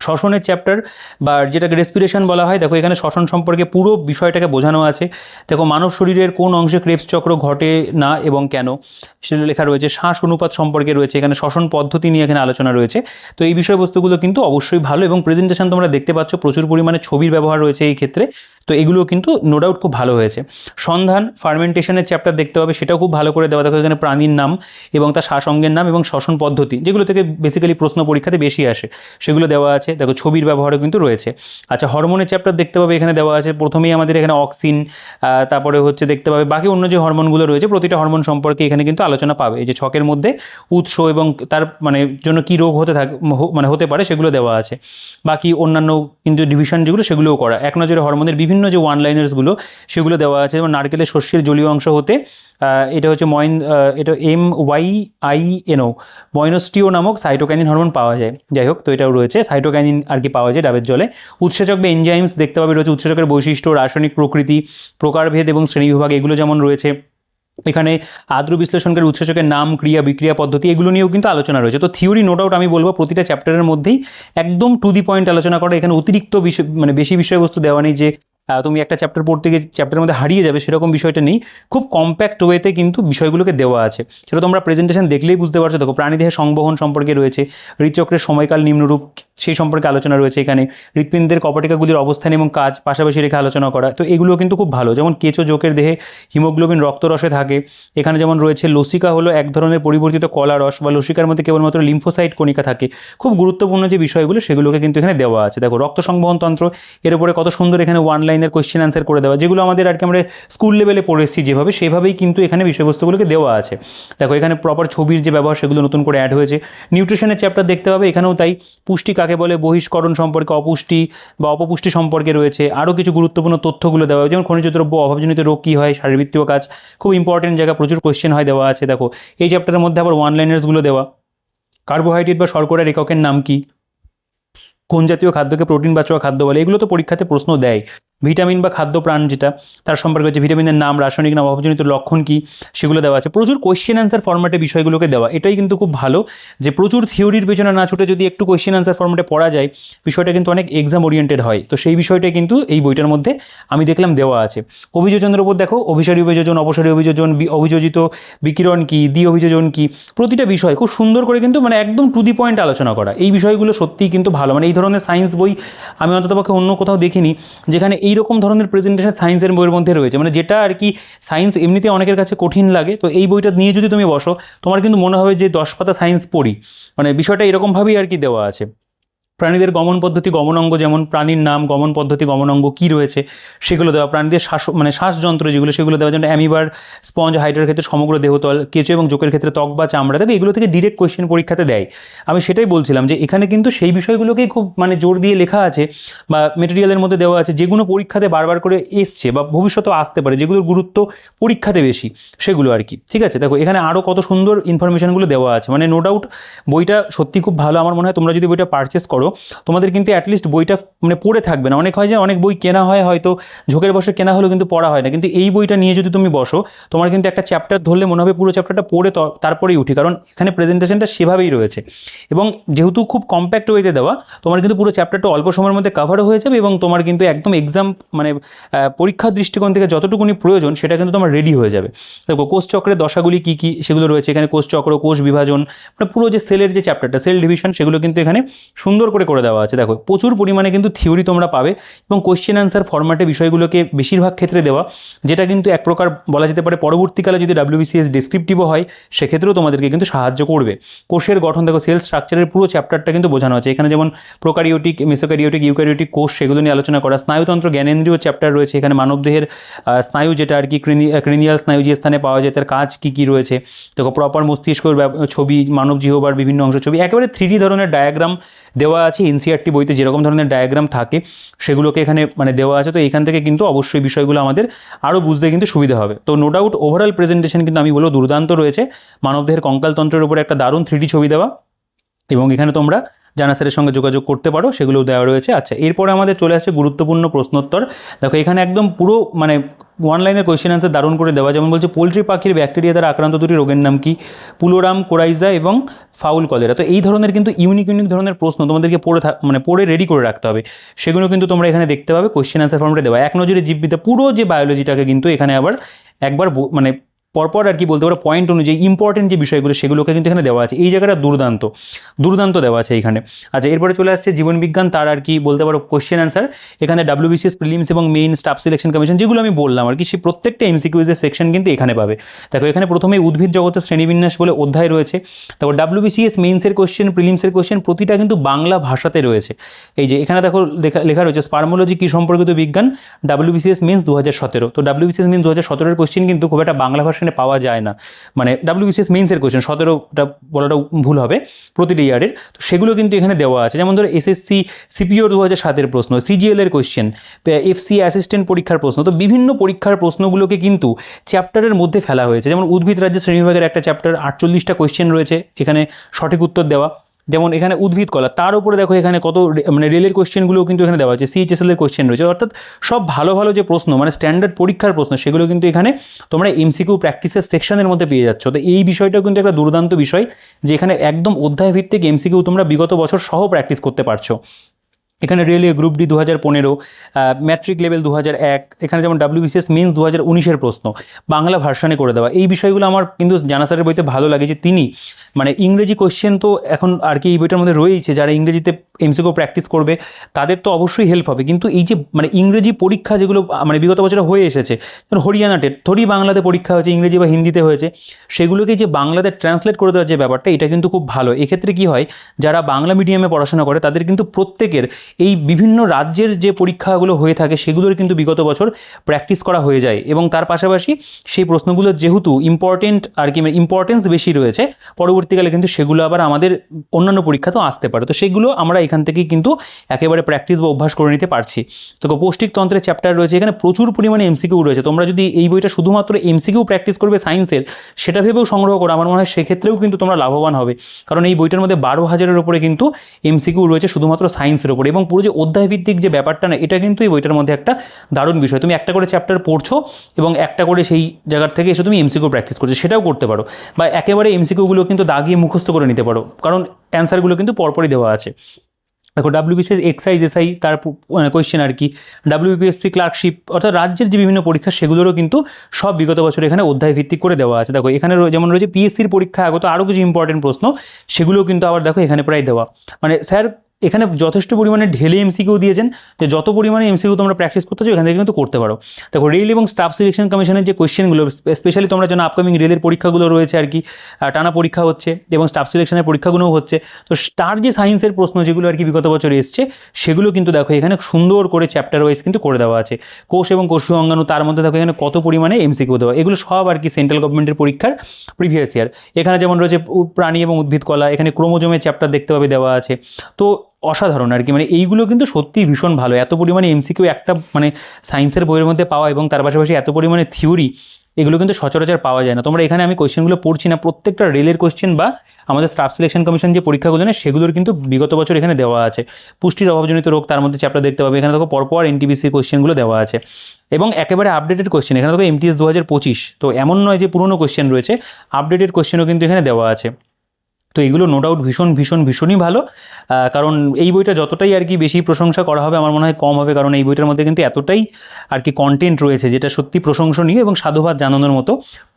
শ্বসনের চ্যাপ্টার বা যেটাকে রেসপিরেশন বলা হয়, দেখো এখানে শ্বসন সম্পর্কে পুরো বিষয়টাকে বোঝানো আছে। দেখো মানব শরীরের কোন অংশে ক্রেবস চক্র ঘটে না এবং কেন সেটা লেখা রয়েছে। শ্বাস অনুপাত সম্পর্কে রয়েছে, এখানে শ্বসন পদ্ধতি নিয়ে এখানে আলোচনা রয়েছে। তো এই বিষয়বস্তুগুলো কিন্তু অবশ্যই ভালো, এবং প্রেজেন্টেশন তোমরা দেখতে পাচ্ছ প্রচুর পরিমাণে ছবির ব্যবহার রয়েছে এই ক্ষেত্রে। তো এগুলো কিন্তু নো ডাউট খুব ভালো হয়েছে। সন্ধান ফার্মেন্টেশনের চ্যাপ্টার দেখতে পাবে, সেটাও খুব ভালো করে দেওয়া। দেখো এখানে প্রাণীর নাম এবং তার শ্বাসঅঙ্গের নাম এবং শ্বসন পদ্ধতি, যেগুলো থেকে বেসিক্যালি প্রশ্ন পরীক্ষাতে বেশি আসে, সেগুলো দেওয়া আছে। দেখো ছবির ব্যবহারও কিন্তু রয়েছে। আচ্ছা, হরমোনের চ্যাপ্টার দেখতে পাবে, এখানে দেওয়া আছে। প্রথমেই আমাদের এখানে অক্সিন, তারপরে হচ্ছে দেখতে পাবে বাকি অন্য যে হরমোনগুলো রয়েছে, প্রতিটা হরমোন সম্পর্কে এখানে কিন্তু আলোচনা পাবে। এই যে ছকের মধ্যে উৎস এবং তার মানে জন্য কী রোগ হতে পারে সেগুলো দেওয়া আছে। বাকি অন্যান্য কিন্তু ডিভিশন যেগুলো সেগুলোও করা। এক নজরে হরমোনের বিভিন্ন যে ওয়ান লাইনার্সগুলো সেগুলো দেওয়া আছে। যেমন নারকেলের শস্যের জলীয় অংশ হতে এটা হচ্ছে এটা MYINO ময়নোস্টিও নামক সাইটোকাইনিন হরমোন পাওয়া যায়। যাই হোক, তো এটাও রয়েছে, সাইটোকাইনিন আর কি পাওয়া যায় ডাবের জলে। উৎসেচক বা এনজাইমস দেখতে পাবে রয়েছে, উৎসেচকের বৈশিষ্ট্য, রাসায়নিক প্রকৃতি, প্রকারভেদ এবং শ্রেণীবিভাগ এগুলো যেমন রয়েছে। এখানে আদ্র বিশ্লেষণকারী উৎসেচকের নাম, ক্রিয়া, বিক্রিয়া পদ্ধতি এগুলো নিয়েও কিন্তু আলোচনা রয়েছে। তো থিওরি নো ডাউট আমি বলবো প্রতিটা চ্যাপ্টারের মধ্যেই একদম টু দি পয়েন্ট আলোচনা করা। এখানে অতিরিক্ত বিষয় মানে বেশি বিষয়বস্তু দেওয়া নেই যে তুমি একটা চ্যাপ্টার পড়তে গিয়ে চ্যাপ্টারের মধ্যে হারিয়ে যাবে, সেরকম বিষয়টা নেই। খুব কম্প্যাক্ট ওয়েতে কিন্তু বিষয়গুলোকে দেওয়া আছে, সেটা তোমরা প্রেজেন্টেশন দেখলেই বুঝতে পারছো। দেখো প্রাণীদেহের সংবহন সম্পর্কে রয়েছে, হৃদচক্রের সময়কাল নিম্নরূপ সেই সম্পর্কে আলোচনা রয়েছে। এখানে হৃৎপিণ্ডের কপটিকাগুলির অবস্থান এবং কাজ পাশাপাশি রেখে আলোচনা করা। তো এগুলো কিন্তু খুব ভালো। যেমন কেঁচো জোকের দেহে হিমোগ্লোবিন রক্তরসে থাকে। এখানে যেমন রয়েছে লসিকা হলো এক ধরনের পরিবর্তিত কলা রস, বা লসিকার মধ্যে কেবলমাত্র লিম্ফোসাইট কণিকা থাকে। খুব গুরুত্বপূর্ণ যে বিষয়গুলো সেগুলোকে কিন্তু এখানে দেওয়া আছে। দেখো রক্ত সংবহন তন্ত্র, এর উপরে কত সুন্দর এখানে ওয়ান লাইনের কোয়েশ্চেন আনসার করে দেওয়া, যেগুলো আমাদের আর কি আমরা স্কুল লেভেলে পড়ে এসেছি যেভাবে, সেভাবেই কিন্তু এখানে বিষয়বস্তুগুলোকে দেওয়া আছে। দেখো এখানে প্রপার ছবির যে ব্যবহার সেগুলো নতুন করে অ্যাড হয়েছে। নিউট্রিশনের চ্যাপ্টার দেখতে পাবে, এখানেও তাই। পুষ্টি কাকে বলে, বহিষ্করণ সম্পর্কে, অপুষ্টি বা অপপুষ্টি সম্পর্কে রয়েছে। আরও কিছু গুরুত্বপূর্ণ তথ্যগুলো দেওয়া হয়, যেমন খনিজ দ্রব্য অভাবজনিত রোগ কী হয়, শারীরবৃত্তীয় কাজ, খুব ইম্পর্টেন্ট জায়গা, প্রচুর কোয়েশ্চেন হয় দেওয়া আছে। দেখো এই চ্যাপ্টারের মধ্যে আবার ওয়ান লাইনার্সগুলো দেওয়া। কার্বোহাইড্রেট বা শর্করার এককের নাম কি, কোন জাতীয় খাদ্যকে প্রোটিন বাচক খাদ্য বলে, এগুলো তো পরীক্ষাতে প্রশ্ন দেয়। ভিটামিন বা খাদ্য প্রাণ যেটা, তার সম্পর্কে হচ্ছে ভিটামিনের নাম, রাসায়নিক নাম, অভাবজনিত লক্ষণ কী সেগুলো দেওয়া আছে। প্রচুর কোয়েশ্চেন আনসার ফরম্যাটে বিষয়গুলোকে দেওয়া, এটাই কিন্তু খুব ভালো যে প্রচুর থিওরির পেছনে না ছুটে যদি একটু কোয়েশ্চেন আনসার ফরম্যাটে পড়া যায়, বিষয়টা কিন্তু অনেক এক্সাম ওরিয়েন্টেড হয়। তো সেই বিষয়টাই কিন্তু এই বইটার মধ্যে আমি দেখলাম দেওয়া আছে। অভিযোজনের উপর দেখো, অভিসারী অভিযোজন, অপসারী অভিযোজন, অভিযোজিত বিকিরণ কী, দ্বি অভিযোজন কী, প্রতিটা বিষয় খুব সুন্দর করে কিন্তু মানে একদম টু দি পয়েন্ট আলোচনা করা। এই বিষয়গুলো সত্যিই কিন্তু ভালো, মানে এই ধরনের সায়েন্স বই আমি অন্ততপক্ষে অন্য কোথাও দেখিনি যেখানে এইরকম ধরনের প্রেজেন্টেশন সায়েন্সের বইয়ের মধ্যে রয়েছে। মানে যেটা আর কি সায়েন্স এমনিতে অনেকের কাছে কঠিন লাগে, তো এই বইটা নিয়ে যদি তুমি বসো তোমার কিন্তু মনে হবে যে 10 পাতা সায়েন্স পড়ি, মানে বিষয়টা এরকমভাবেই আর কি দেওয়া আছে। প্রাণীদের গমন পদ্ধতি, গমনাঙ্গ, যেমন প্রাণীর নাম, গমন পদ্ধতি, গমনাঙ্গ কী রয়েছে সেগুলো দেওয়া। প্রাণীদের শ্বাসযন্ত্র যেগুলো সেগুলো দেওয়া, যেমন অ্যামিবার, স্পঞ্জ, হাইড্রার ক্ষেত্রে সমগ্র দেহতল, কেঁচো এবং জোকের ক্ষেত্রে ত্বক বা চামড়া, তবে এগুলো থেকে ডিরেক্ট কোয়েশ্চেন পরীক্ষাতে দেয়। আমি সেটাই বলছিলাম যে এখানে কিন্তু সেই বিষয়গুলোকেই খুব মানে জোর দিয়ে লেখা আছে বা মেটেরিয়ালের মধ্যে দেওয়া আছে, যেগুলো পরীক্ষাতে বারবার করে এসছে বা ভবিষ্যতেও আসতে পারে, যেগুলোর গুরুত্ব পরীক্ষাতে বেশি, সেগুলো আর কি। ঠিক আছে, দেখো এখানে আরও কত সুন্দর ইনফরমেশনগুলো দেওয়া আছে। মানে নো ডাউট বইটা সত্যি খুব ভালো। আমার মনে হয় তোমরা যদি বইটা পারচেস করো তোমাদের কিন্তু অ্যাটলিস্ট বইটা মানে পড়ে থাকবে না। অনেক হয় যে অনেক বই কেনা হয়, হয়তো ঝোঁকের বসে কেনা হলেও কিন্তু পড়া হয় না, কিন্তু এই বইটা নিয়ে যদি তুমি বসো তোমার কিন্তু একটা চ্যাপ্টার ধরলে মনে হবে পুরো চ্যাপ্টারটা পড়ে তারপরেই উঠি, কারণ এখানে প্রেজেন্টেশনটা সেভাবেই রয়েছে। এবং যেহেতু খুব কম্প্যাক্ট ওয়েতে দেওয়া, তোমার কিন্তু পুরো চ্যাপ্টারটা অল্প সময়ের মধ্যে কাভারও হয়ে যাবে এবং তোমার কিন্তু একদম এক্সাম মানে পরীক্ষার দৃষ্টিকোণ থেকে যতটুকুনি প্রয়োজন সেটা কিন্তু তোমার রেডি হয়ে যাবে। দেখো কোষচক্রের দশাগুলি কী কী সেগুলো রয়েছে এখানে, কোষচক্র, কোষ বিভাজন, মানে পুরো যে সেলের যে চ্যাপ্টারটা, সেল ডিভিশন, সেগুলো কিন্তু এখানে সুন্দর করে দেওয়া আছে। দেখো প্রচুর পরিমাণে কিন্তু থিওরি তোমরা পাবে এবং কোয়েশ্চেন আনসার ফরম্যাটে বিষয়গুলোকে বেশিরভাগ ক্ষেত্রে দেওয়া, যেটা কিন্তু এক প্রকার বলা যেতে পারে পরবর্তীকালে যদি WBCS ডেসক্রিপটিভও হয় সেক্ষেত্রেও তোমাদেরকে কিন্তু সাহায্য করবে। কোষের গঠন, দেখো সেল স্ট্রাকচারের পুরো চ্যাপ্টারটা কিন্তু বোঝানো আছে এখানে, যেমন প্রোকারিওটিক, মেসোক্যারিওটিক, ইউক্যারিওটিক কোষ সেগুলো নিয়ে আলোচনা করা। স্নায়ুতন্ত্র, জ্ঞানেন্দ্রীয় চ্যাপ্টার রয়েছে এখানে, মানবদেহের স্নায়ু যেটা আর কি ক্রিনিয়াল স্নায়ু যে স্থানে পাওয়া যায় তার কাজ কী কী রয়েছে। দেখো প্রপার মস্তিষ্কের ছবি, মানব জিহ্বার বিভিন্ন অংশ ছবি, একেবারে 3D ধরনের ডায়াগ্রাম দেওয়া আছে এনসিইআরটি বইতে যেরকম ধরনের ডায়াগ্রাম থাকে সেগুলোকে এখানে মানে দেওয়া আছে। তো এখান থেকে কিন্তু অবশ্যই বিষয়গুলো আমাদের আরও বুঝতে কিন্তু সুবিধা হবে। তো নো ডাউট ওভারঅল প্রেজেন্টেশন কিন্তু আমি বলবো দুর্দান্ত রয়েছে। মানবদেহের কঙ্কালতন্ত্রের উপরে একটা দারুণ 3D ছবি দেওয়া, এবং এখানে তোমরা জানা স্যারের সঙ্গে যোগাযোগ করতে পারো, সেগুলো দেওয়া রয়েছে। আচ্ছা, এরপরে আমাদের চলে আসছে গুরুত্বপূর্ণ প্রশ্নোত্তর। দেখো এখানে একদম পুরো মানে ওয়ান লাইনের কোয়েশ্চেন আনসার দারুণ করে দেওয়া। যেমন বলছে পোলট্রি পাখির ব্যাকটেরিয়া দ্বারা আক্রান্ত দুটি রোগের নাম কি? পুলোরাম কোরাইজা এবং ফাউল কলেরা। তো এই ধরনের কিন্তু ইউনিক ধরনের প্রশ্ন তোমাদেরকে পড়ে রেডি করে রাখতে হবে। সেগুলো কিন্তু তোমরা এখানে দেখতে পাবে কোয়েশ্চেন আনসার ফর্মে দেওয়া। এক নজরে জীববিদ্যা পুরো যে বায়োলজিটাকে কিন্তু এখানে আবার একবার মানে পরপর আর কি বলতে পারো পয়েন্ট অনুযায়ী ইম্পর্টেন্ট যে বিষয়গুলো সেগুলোকে কিন্তু এখানে দেওয়া আছে। এই জায়গাটা দুর্দান্ত দেওয়া আছে এইখানে। আচ্ছা, এরপরে চলে আসছে জীবনবিজ্ঞান, তার আর কি বলতে পারো কোশ্চেন অ্যান্সার। এখানে WBCS প্রিলিমস এবং মেইন স্টাফ সিলেকশন কমিশন যেগুলো আমি বললাম আর কি, সেই প্রত্যেকটা এমসিকিউজের সেকশন কিন্তু এখানে পাবে। দেখো এখানে প্রথমেই উদ্ভিদ জগতের শ্রেণীবিন্যাস বলে অধ্যায় রয়েছে। তারপর WBCS মেইনসের কোশ্চেন, প্রিলিমসের কোশ্চেন প্রতিটা কিন্তু বাংলা ভাষাতে রয়েছে। এই যে এখানে দেখো লেখা রয়েছে স্পার্মোলজি কি সম্পর্কিত বিজ্ঞান, WBCS মেইনস 2017। তো WBCS মেইনস 2017 কোশ্চেন কিন্তু খুব একটা বাংলা ভাষায় পাওয়া যায় না, মানে WBCS মেইনসের কোশ্চেন 17টা বলাটা ভুল হবে প্রতিটি ইয়ারের। তো সেগুলো কিন্তু এখানে দেওয়া আছে। যেমন ধরো SSC CPO 2007 প্রশ্ন, CGL এর কোশ্চেন, FC অ্যাসিস্ট্যান্ট পরীক্ষার প্রশ্ন। তো বিভিন্ন পরীক্ষার প্রশ্নগুলোকে কিন্তু চ্যাপ্টারের মধ্যে ফেলা হয়েছে। যেমন উদ্ভিদ রাজ্যের শ্রেণীবিভাগের একটা চ্যাপ্টার, 48টা কোশ্চেন রয়েছে এখানে সঠিক উত্তর দেওয়া। যেমন এখানে উদ্ভিদ কলা, তার উপরে দেখো এখানে কত মানে রেলের কোশ্চেনগুলোও কিন্তু এখানে দেওয়া আছে, CHSL এর কোশ্চেন রয়েছে। অর্থাৎ সব ভালো ভালো যে প্রশ্ন মানে স্ট্যান্ডার্ড পরীক্ষার প্রশ্ন সেগুলো কিন্তু এখানে তোমরা MCQ প্র্যাকটিসের সেকশনের মধ্যে পেয়ে যাচ্ছ। তো এই বিষয়টাও কিন্তু একটা দুর্দান্ত বিষয় যে এখানে একদম অধ্যায় ভিত্তিক MCQ তোমরা বিগত বছর সহ প্র্যাকটিস করতে পারছো। এখানে railway group D 2015, matric level 2001, এখানে যেমন WBCS মেইনস 2019 প্রশ্ন বাংলা ভার্সানে করে দেওয়া। এই বিষয়গুলো আমার কিন্তু জানা স্যারের বইতে ভালো লাগে যে তিনি মানে ইংরেজি কোশ্চেন তো এখন আর কি এই বইটার মধ্যে রয়েছে, যারা ইংরেজিতে MCQ প্র্যাকটিস করবে তাদের তো অবশ্যই হেল্প হবে। কিন্তু এই যে মানে ইংরেজি পরীক্ষা যেগুলো মানে বিগত বছরে হয়ে এসেছে, যেমন হরিয়ানা টেট থোড়ি বাংলাতে পরীক্ষা হয়েছে, ইংরেজি বা হিন্দিতে হয়েছে, সেগুলোকে যে বাংলাতে ট্রান্সলেট করে দেওয়ার যে ব্যাপারটা, এটা কিন্তু খুব ভালো। এক্ষেত্রে কী হয়, যারা বাংলা মিডিয়ামে পড়াশোনা করে তাদের কিন্তু প্রত্যেকের এই বিভিন্ন রাজ্যের যে পরীক্ষাগুলো হয়ে থাকে সেগুলোর কিন্তু বিগত বছর প্র্যাকটিস করা হয়ে যায়। এবং তার পাশাপাশি সেই প্রশ্নগুলো যেহেতু ইম্পর্টেন্ট আর কি ইম্পর্টেন্স বেশি রয়েছে, পরবর্তীকালে কিন্তু সেগুলো আবার আমাদের অন্যান্য পরীক্ষাতেও আসতে পারে। তো সেগুলো আমরা এখান থেকেই কিন্তু একেবারে প্র্যাকটিস বা অভ্যাস করে নিতে পারছি। তো পৌষ্টিকতন্ত্রের চ্যাপ্টার রয়েছে, এখানে প্রচুর পরিমাণে MCQ রয়েছে। তোমরা যদি এই বইটা শুধুমাত্র MCQ প্র্যাকটিস করবে সায়েন্সের, সেটা ভেবেও সংগ্রহ করো, আমার মনে হয় সেক্ষেত্রেও কিন্তু তোমরা লাভবান হবে। কারণ এই বইটার মধ্যে 12,000-এর উপরে কিন্তু MCQ রয়েছে শুধুমাত্র সায়েন্সের উপরে। এবং পুরো যে অধ্যায়ভিত্তিক যে ব্যাপারটা না, এটা কিন্তু এই বইটার মধ্যে একটা দারুণ বিষয়। তুমি একটা করে চ্যাপ্টার পড়ছো এবং একটা করে সেই জায়গার থেকে এসে তুমি MCQ প্র্যাকটিস করছো, সেটাও করতে পারো। বা একেবারে MCQগুলো কিন্তু দাগিয়ে মুখস্থ করে নিতে পারো, কারণ অ্যান্সারগুলো কিন্তু পরপরই দেওয়া আছে। দেখো WBCS এক্সাইজ SI তার কোয়েশ্চেন আর কি, WBPSC ক্লার্কশিপ অর্থাৎ রাজ্যের যে বিভিন্ন পরীক্ষা সেগুলোরও কিন্তু সব বিগত বছর এখানে অধ্যায় ভিত্তিক করে দেওয়া আছে। দেখো এখানে যেমন রয়েছে PSCর পরীক্ষা আগত আরও কিছু ইম্পর্টেন্ট প্রশ্ন, সেগুলোও কিন্তু আবার দেখো এখানে প্রায় দেওয়া। মানে স্যার এখানে যথেষ্ট পরিমাণে ঢেলে MCQ দিয়েছেন, যে যত পরিমাণে MCQ তোমরা প্র্যাকটিস করতে চাও এখান থেকে কিন্তু করতে পারো। দেখো রেল এবং স্টাফ সিলেকশন কমিশনের যে কোয়েশ্চেনগুলো, স্পেশালি তোমরা যেন আপকামিং রেলের পরীক্ষাগুলো রয়েছে আর কি, টানা পরীক্ষা হচ্ছে এবং স্টাফ সিলেকশনের পরীক্ষাগুলোও হচ্ছে। তো তার যে সায়েন্সের প্রশ্ন যেগুলো আর কি বিগত বছর এসছে, সেগুলো কিন্তু দেখো এখানে সুন্দর করে চ্যাপ্টার ওয়াইজ কিন্তু করে দেওয়া আছে। কোষ এবং কোষীয় অঙ্গাণু, তার মধ্যে দেখো এখানে কত পরিমাণে MCQ দেওয়া, এগুলো সব আর কি সেন্ট্রাল গভর্নমেন্টের পরীক্ষার প্রিভিয়াস ইয়ার। এখানে যেমন রয়েছে প্রাণী এবং উদ্ভিদ কলা, এখানে ক্রোমোজোমের চ্যাপ্টার দেখতে পাবে দেওয়া আছে। তো অসাধারণ আর কি, মানে এইগুলো কিন্তু সত্যিই ভীষণ ভালো। এত পরিমাণে MCQ একটা মানে সায়েন্সের বইয়ের মধ্যে পাওয়া এবং তার পাশাপাশি এত পরিমাণে থিওরি, এগুলো কিন্তু সচরাচর পাওয়া যায় না। তোমরা এখানে আমি কোয়েশ্চেনগুলো পড়ছি না, প্রত্যেকটা রেলের কোয়েশ্চেন বা আমাদের স্টাফ সিলেকশন কমিশন যে পরীক্ষাগুলো নেয় সেগুলোর কিন্তু বিগত বছর এখানে দেওয়া আছে। পুষ্টির অভাবজনিত রোগ, তার মধ্যে চ্যাপ্টার দেখতে পাবে। এখানে দেখো পরপর NTPC কোয়েশ্চেনগুলো দেওয়া আছে এবং একেবারে আপডেটেড কোয়েশ্চেন। এখানে দেখো MTS 2025, তো এমন নয় যে পুরনো কোয়েশ্চেন রয়েছে, আপডেটেড কোয়েশ্চেনও কিন্তু এখানে দেওয়া আছে। তো এগুলো নো ডাউট ভীষণই ভালো। কারণ এই বইটা যতটাই আর কি বেশি প্রশংসা করা হবে আমার মনে হয় কম হবে, কারণ এই বইটার মধ্যে কিন্তু এতটাই আর কি কন্টেন্ট রয়েছে যেটা সত্যি প্রশংসনীয় এবং সাধুবাদ জানানোর মতো।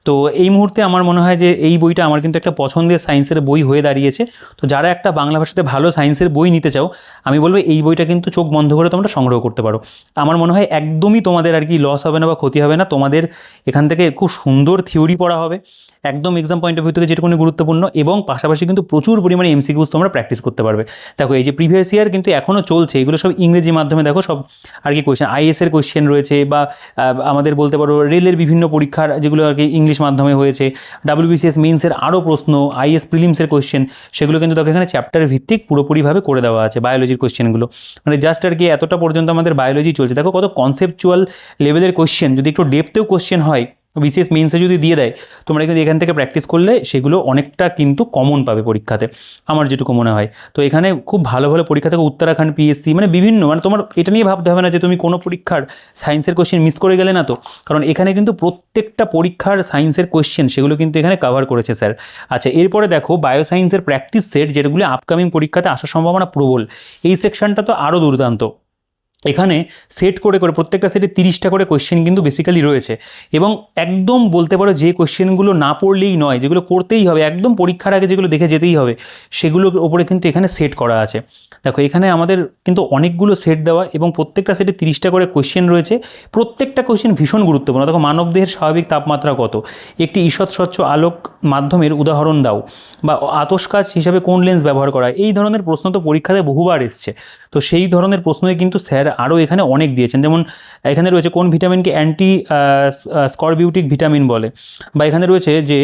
তো এই মুহূর্তে আমার মনে হয় যে এই বইটা আমার কিন্তু একটা পছন্দের সায়েন্সের বই হয়ে দাঁড়িয়েছে। তো যারা একটা বাংলা ভাষাতে ভালো সায়েন্সের বই নিতে চাও, আমি বলবো এই বইটা কিন্তু চোখ বন্ধ করে তোমরা সংগ্রহ করতে পারো। আমার মনে হয় একদমই তোমাদের আর কি লস হবে না বা ক্ষতি হবে না। তোমাদের এখান থেকে খুব সুন্দর থিওরি পড়া হবে, একদম এক্সাম পয়েন্ট অফ ভিউ থেকে যেটুকুনি গুরুত্বপূর্ণ, এবং পাশাপাশি কিন্তু প্রচুর পরিমাণে MCQs তোমরা প্র্যাকটিস করতে পারবে। দেখো এই যে প্রিভিয়াস ইয়ার কিন্তু এখনও চলছে, এগুলো সব ইংরেজি মাধ্যমে দেখো সব আর কি কোয়েশ্চেন, IAS এর কোয়েশ্চেন রয়েছে বা আমাদের বলতে পারো রেলের বিভিন্ন পরীক্ষার যেগুলো আর কি ইংরেজি ইংলিশ মাধ্যমে হয়েছে, WBCS মেন্সের আরও প্রশ্ন, IAS প্রিলিমসের কোয়েশ্চেন, সেগুলো কিন্তু দেখো এখানে চ্যাপ্টার ভিত্তিক পুরোপুরিভাবে করে দেওয়া আছে। বায়োলজির কোয়েশ্চেনগুলো মানে জাস্ট আর কি এতটা পর্যন্ত আমাদের বায়োলজি চলছে, দেখো কত কনসেপচুয়াল লেভেলের কোয়েশ্চেন, যদি একটু ডেপথেও কোয়েশ্চেন হয় বিসিএস মেন্সে যদি দিয়ে দেয়, তোমরা কিন্তু এখান থেকে প্র্যাকটিস করলে সেগুলো অনেকটা কিন্তু কমন পাবে পরীক্ষাতে, আমার যেটুকু মনে হয়। তো এখানে খুব ভালো ভালো পরীক্ষা থেকে উত্তরাখণ্ড পিএসসি মানে বিভিন্ন, মানে তোমার এটা নিয়ে ভাবতে হবে না যে তুমি কোনো পরীক্ষার সায়েন্সের কোয়েশ্চেন মিস করে গেলে না, তো কারণ এখানে কিন্তু প্রত্যেকটা পরীক্ষার সায়েন্সের কোয়েশ্চেন সেগুলো কিন্তু এখানে কভার করেছে স্যার। আচ্ছা, এরপরে দেখো বায়োসায়েন্সের প্র্যাকটিস সেট, যেগুলো আপকামিং পরীক্ষাতে আসার সম্ভাবনা প্রবল, এই সেকশনটা তো আরও দুর্দান্ত। এখানে সেট করে করে প্রত্যেকটা সেটে 30টা করে কোয়েশ্চেন কিন্তু বেসিক্যালি রয়েছে, এবং একদম বলতে পারো যে কোয়েশ্চেনগুলো না পড়লেই নয়, যেগুলো করতেই হবে একদম পরীক্ষার আগে, যেগুলো দেখে যেতেই হবে, সেগুলোর ওপরে কিন্তু এখানে সেট করা আছে। দেখো এখানে আমাদের কিন্তু অনেকগুলো সেট দেওয়া, এবং প্রত্যেকটা সেটে 30টা করে কোয়েশ্চেন রয়েছে। প্রত্যেকটা কোয়েশ্চেন ভীষণ গুরুত্বপূর্ণ। দেখো মানবদেহের স্বাভাবিক তাপমাত্রা কত, একটি ঈষৎ স্বচ্ছ আলোক মাধ্যমের উদাহরণ দাও, বা আতশ কাচ হিসাবে কোন লেন্স ব্যবহার করা, এই ধরনের প্রশ্ন তো পরীক্ষাতে বহুবার এসছে। তো সেই ধরনের প্রশ্নই কিন্তু স্যার আরও এখানে অনেক দিয়েছেন, যেমন এখানে রয়েছে কোন ভিটামিনকে অ্যান্টি স্করবিউটিক ভিটামিন বলে, বা এখানে রয়েছে যে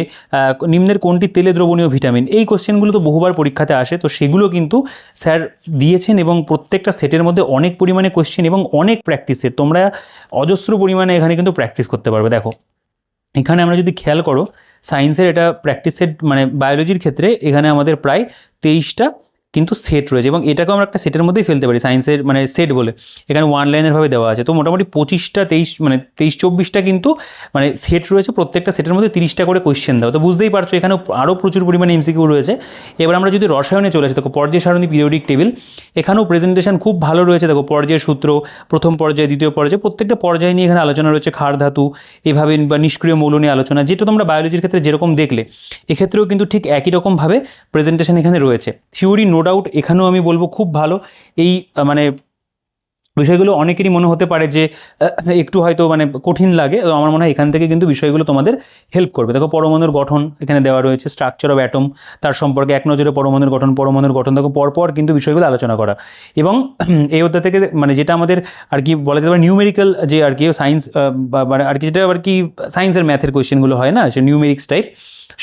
নিম্নের কোনটি তেলে দ্রবণীয় ভিটামিন। এই কোশ্চেনগুলো তো বহুবার পরীক্ষাতে আসে, তো সেগুলো কিন্তু স্যার দিয়েছেন, এবং প্রত্যেকটা সেটের মধ্যে অনেক পরিমাণে কোশ্চেন এবং অনেক প্র্যাকটিস সেট, তোমরা অজস্র পরিমাণে এখানে কিন্তু প্র্যাকটিস করতে পারবে। দেখো এখানে আমরা যদি খেয়াল করো সায়েন্সের এটা প্র্যাকটিস সেট, মানে বায়োলজির ক্ষেত্রে এখানে আমাদের প্রায় 23টা কিন্তু সেট রয়েছে, এবং এটাকেও আমরা একটা সেটের মধ্যেই ফেলতে পারি সায়েন্সের মানে সেট বলে, এখানে ওয়ান লাইনের ভাবে দেওয়া আছে। তো মোটামুটি 25টা 23 মানে 23-24টা কিন্তু মানে সেট রয়েছে, প্রত্যেকটা সেটের মধ্যে 30টা করে কোয়েশ্চেন দাও। তো বুঝতেই পারছো এখানে আরও প্রচুর পরিমাণে এমসিকিউ রয়েছে। এবার আমরা যদি রসায়নে চলে আসি, দেখো পর্যায় সারণী পিরিয়ডিক টেবিল, এখানেও প্রেজেন্টেশন খুব ভালো রয়েছে। দেখো পর্যায়ের সূত্র, প্রথম পর্যায়, দ্বিতীয় পর্যায়ে, প্রত্যেকটা পর্যায়ে নিয়ে এখানে আলোচনা রয়েছে। ক্ষার ধাতু এভাবে বা নিষ্ক্রিয় মৌল নিয়ে আলোচনা, যেটা তোমরা বায়োলজির ক্ষেত্রে যেরকম দেখলে এক্ষেত্রেও কিন্তু ঠিক একই রকমভাবে প্রেজেন্টেশন এখানে রয়েছে। থিওরি নো ডাউট এখানেও আমি বলবো খুব ভালো। এই মানে বিষয়গুলো অনেকেরই মনে হতে পারে যে একটু হয়তো মানে কঠিন লাগে, তো আমার মনে হয় এখান থেকে কিন্তু বিষয়গুলো তোমাদের হেল্প করবে। দেখো পরমাণুর গঠন এখানে দেওয়া রয়েছে, স্ট্রাকচার অফ অ্যাটম, তার সম্পর্কে এক নজরে পরমাণুর গঠন দেখো পরপর কিন্তু বিষয়গুলো আলোচনা করা। এবং এই অধ্যায় থেকে মানে যেটা আমাদের আর কি বলা যেতে পারে নিউমেরিক্যাল যে আর কি সায়েন্স মানে আর কি যেটা আর কি সায়েন্সের ম্যাথের কোয়েশ্চেনগুলো হয় না, সে নিউমেরিক্স টাইপ,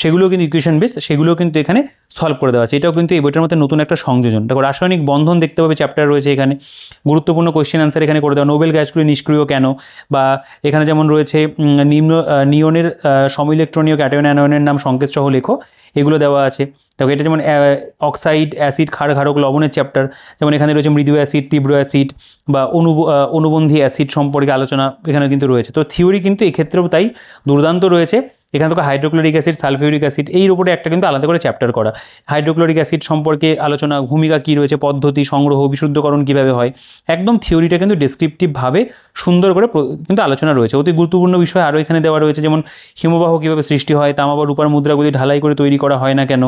সেগুলো কিন্তু ইকুয়েশন বেস, সেগুলো কিন্তু এখানে সলভ করে দেওয়া আছে। এটাও কিন্তু এই বইটার মধ্যে নতুন একটা সংযোজন। দেখো রাসায়নিক বন্ধন দেখতে পাবে চ্যাপ্টার রয়েছে এখানে, গুরুত্বপূর্ণ কোয়েশ্চেন অ্যান্সার এখানে করে দেওয়া। নোবেল গ্যাসগুলি নিষ্ক্রিয় কেন, বা এখানে যেমন রয়েছে নিয়নের সমিলেক্ট্রনীয় ক্যাটায়ন অ্যানায়নের নাম সংকেত সহ লেখো, এগুলো দেওয়া আছে। দেখো এটা যেমন অক্সাইড, অ্যাসিড, ক্ষারক লবণের চ্যাপ্টার, যেমন এখানে রয়েছে মৃদু অ্যাসিড, তীব্র অ্যাসিড, বা অনুবন্ধী অ্যাসিড সম্পর্কে আলোচনা এখানে কিন্তু রয়েছে। তো থিওরি কিন্তু এক্ষেত্রেও তাই দুর্দান্ত রয়েছে। এখানে তো হাইড্রোক্লোরিক অ্যাসিড, সালফিউরিক অ্যাসিড, এর উপরে একটা কিন্তু আলাদা করে চ্যাপ্টার করা। হাইড্রোক্লোরিক অ্যাসিড সম্পর্কে আলোচনা, ভূমিকা কী রয়েছে, পদ্ধতি, সংগ্রহ, বিশুদ্ধকরণ কীভাবে হয়, একদম থিওরিটা কিন্তু ডেসক্রিপটিভভাবে সুন্দর করে কিন্তু আলোচনা রয়েছে। অতি গুরুত্বপূর্ণ বিষয় আরও এখানে দেওয়া রয়েছে, যেমন হিমবাহ কীভাবে সৃষ্টি হয়, তামা বা রূপার মুদ্রাগুলি ঢালাই করে তৈরি করা হয় না কেন,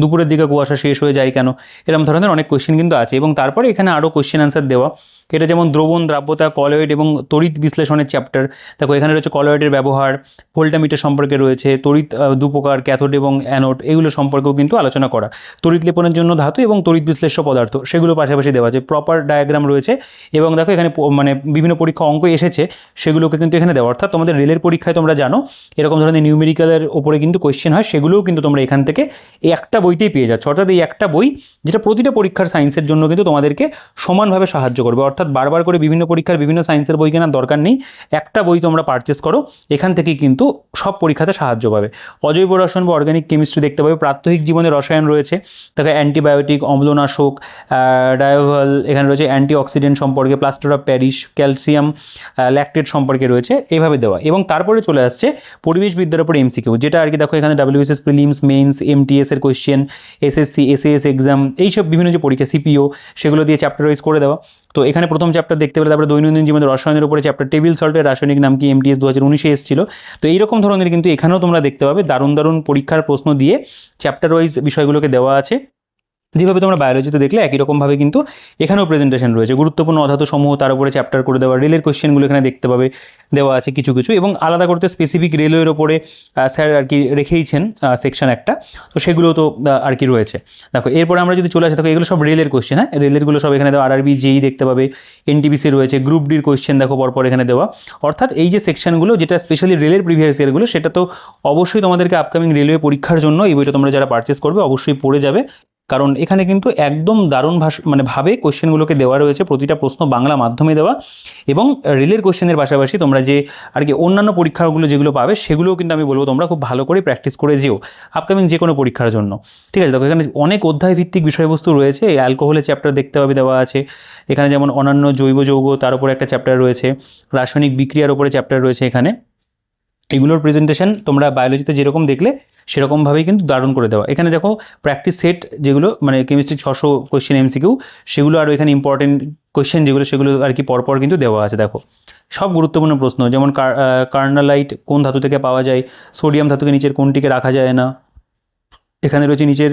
দুপুরের দিকে কুয়াশা শেষ হয়ে যায় কেন, এরকম ধরনের অনেক কোয়েশ্চেন কিন্তু আছে। এবং তারপরে এখানে আরও কোয়েশ্চেন অ্যান্সার দেওয়া, এটা যেমন দ্রবণ, দ্রাব্যতা, কলয়েড এবং তড়িৎ বিশ্লেষণের চ্যাপ্টার। দেখো এখানে রয়েছে কলয়েডের ব্যবহার, ভোল্টামিটার সম্পর্কে রয়েছে, তড়িৎ দুপ্রকার, ক্যাথোড এবং অ্যানোড, এগুলো সম্পর্কেও কিন্তু আলোচনা করা। তড়িৎ লেপনের জন্য ধাতু এবং তড়িৎ বিশ্লেষ্য পদার্থ, সেগুলো পাশাপাশি দেওয়া আছে। প্রপার ডায়াগ্রাম রয়েছে, এবং দেখো এখানে মানে বিভিন্ন পরীক্ষা অঙ্ক এসেছে, সেগুলোকে কিন্তু এখানে দেওয়া। অর্থাৎ তোমাদের রেলের পরীক্ষায় তোমরা জানো এরকম ধরনের নিউমেরিক্যালের ওপরে কিন্তু কোয়েশ্চেন হয়, সেগুলোও কিন্তু তোমরা এখান থেকে এই একটা বইতেই পেয়ে যাচ্ছ। অর্থাৎ এই একটা বই যেটা প্রতিটা পরীক্ষার সায়েন্সের জন্য কিন্তু তোমাদেরকে সমানভাবে সাহায্য করবে। অর্থাৎ বারবার করে বিভিন্ন পরীক্ষার বিভিন্ন সায়েন্সের বই কেনার দরকার নেই, একটা বই তোমরা পারচেস করো, এখান থেকেই কিন্তু সব পরীক্ষাতে সাহায্য পাবে। অজৈব রসায়ন বা অর্গানিক কেমিস্ট্রি দেখতে পাবে। প্রাত্যহিক জীবনে রসায়ন রয়েছে, তাকে অ্যান্টিবায়োটিক, অম্লনাশক, ডায়োভাল, এখানে রয়েছে অ্যান্টিঅক্সিডেন্ট সম্পর্কে, plaster of Paris, calcium lactate সম্পর্কে রয়েছে, এইভাবে দেওয়া। এবং তারপরে চলে আসছে পরিবেশবিদ্যার উপর এমসিকিউ, যেটা আর কি দেখো এখানে WBCS প্রিলিমস, মেন্স, MTS এর কোয়েশ্চেন, SSC, SAS এক্সাম, এইসব বিভিন্ন যে পরীক্ষা CPO, সেগুলো দিয়ে চ্যাপ্টার ওয়াইজ করে দেওয়া। তো এখানে প্রথম চ্যাপ্টার দেখতে পেলে, তারপরে দৈনন্দিন জীবনে রসায়নের উপরে চ্যাপ্টার, টেবিল সল্টের রাসায়নিক নাম কি, MTS 2019-এ এসেছিল। তো এইরকম ধরনের কিন্তু এখানেও তোমরা দেখতে পাবে দারুণ দারুণ পরীক্ষার প্রশ্ন দিয়ে চ্যাপ্টার ওয়াইজ বিষয়গুলোকে দেওয়া আছে। যেভাবে তোমরা বায়োলজিতে দেখলে একই রকমভাবে কিন্তু এখানেও প্রেজেন্টেশন রয়েছে, গুরুত্বপূর্ণ অধাতু সমূহ তার উপরে চ্যাপ্টার করে দেওয়া, রেলের কোশ্চেনগুলো এখানে দেখতে পাবে দেওয়া আছে কিছু কিছু, এবং আলাদা করতে স্পেসিফিক রেলওয়ের ওপরে স্যার আর কি রেখেইছেন সেকশন একটা, তো সেগুলো তো আর কি রয়েছে। দেখো এরপরে আমরা যদি চলে আসি, দেখো এগুলো সব রেলের কোশ্চেন, হ্যাঁ রেলেরগুলো সব এখানে দেওয়া, আরআরবি যেই দেখতে পাবে, এনটিপিসি রয়েছে, গ্রুপ ডির কোশ্চেন দেখো পরপর এখানে দেওয়া। অর্থাৎ এই যে সেকশনগুলো যেটা স্পেশালি রেলের প্রিভিয়াস ইয়ারগুলো, সেটা তো অবশ্যই তোমাদেরকে আপকামিং রেলওয়ে পরীক্ষার জন্য এই বইটা তোমরা যারা পারচেস করবে অবশ্যই পড়ে যাবে, কারণ এখানে কিন্তু একদম দারুণ ভাবে কোশ্চেনগুলোকে দেওয়া রয়েছে, প্রতিটা প্রশ্ন বাংলা মাধ্যমে দেওয়া, এবং রেলের কোশ্চেনের পাশাপাশি তোমরা যে আর কি অন্যান্য পরীক্ষাগুলো যেগুলো পাবে সেগুলোও কিন্তু আমি বলবো তোমরা খুব ভালো করে প্র্যাকটিস করে যেও আপকামিং যে কোনো পরীক্ষার জন্য। ঠিক আছে, দেখো এখানে অনেক অধ্যায় ভিত্তিক বিষয়বস্তু রয়েছে, অ্যালকোহলের চ্যাপ্টার দেখতে পাবে দেওয়া আছে এখানে, যেমন অন্যান্য জৈব যৌগ তার উপরে একটা চ্যাপ্টার রয়েছে, রাসায়নিক বিক্রিয়ার উপরে চ্যাপ্টার রয়েছে এখানে। এগুলোর প্রেজেন্টেশন তোমরা বায়োলজিতে যেরকম দেখলে সেরকমভাবেই কিন্তু দারুণ করে দেওয়া। এখানে দেখো প্র্যাকটিস সেট যেগুলো মানে কেমিস্ট্রি 600 কোয়েশ্চেন এমসিকিউ, সেগুলো আরও এখানে ইম্পর্টেন্ট কোয়েশ্চেন যেগুলো সেগুলো আর কি পরপর কিন্তু দেওয়া আছে। দেখো সব গুরুত্বপূর্ণ প্রশ্ন, যেমন কার্নালাইট কোন ধাতু থেকে পাওয়া যায়, সোডিয়াম ধাতুকে নিচের কোনটিকে রাখা যায় না, এখানে রয়েছে নিচের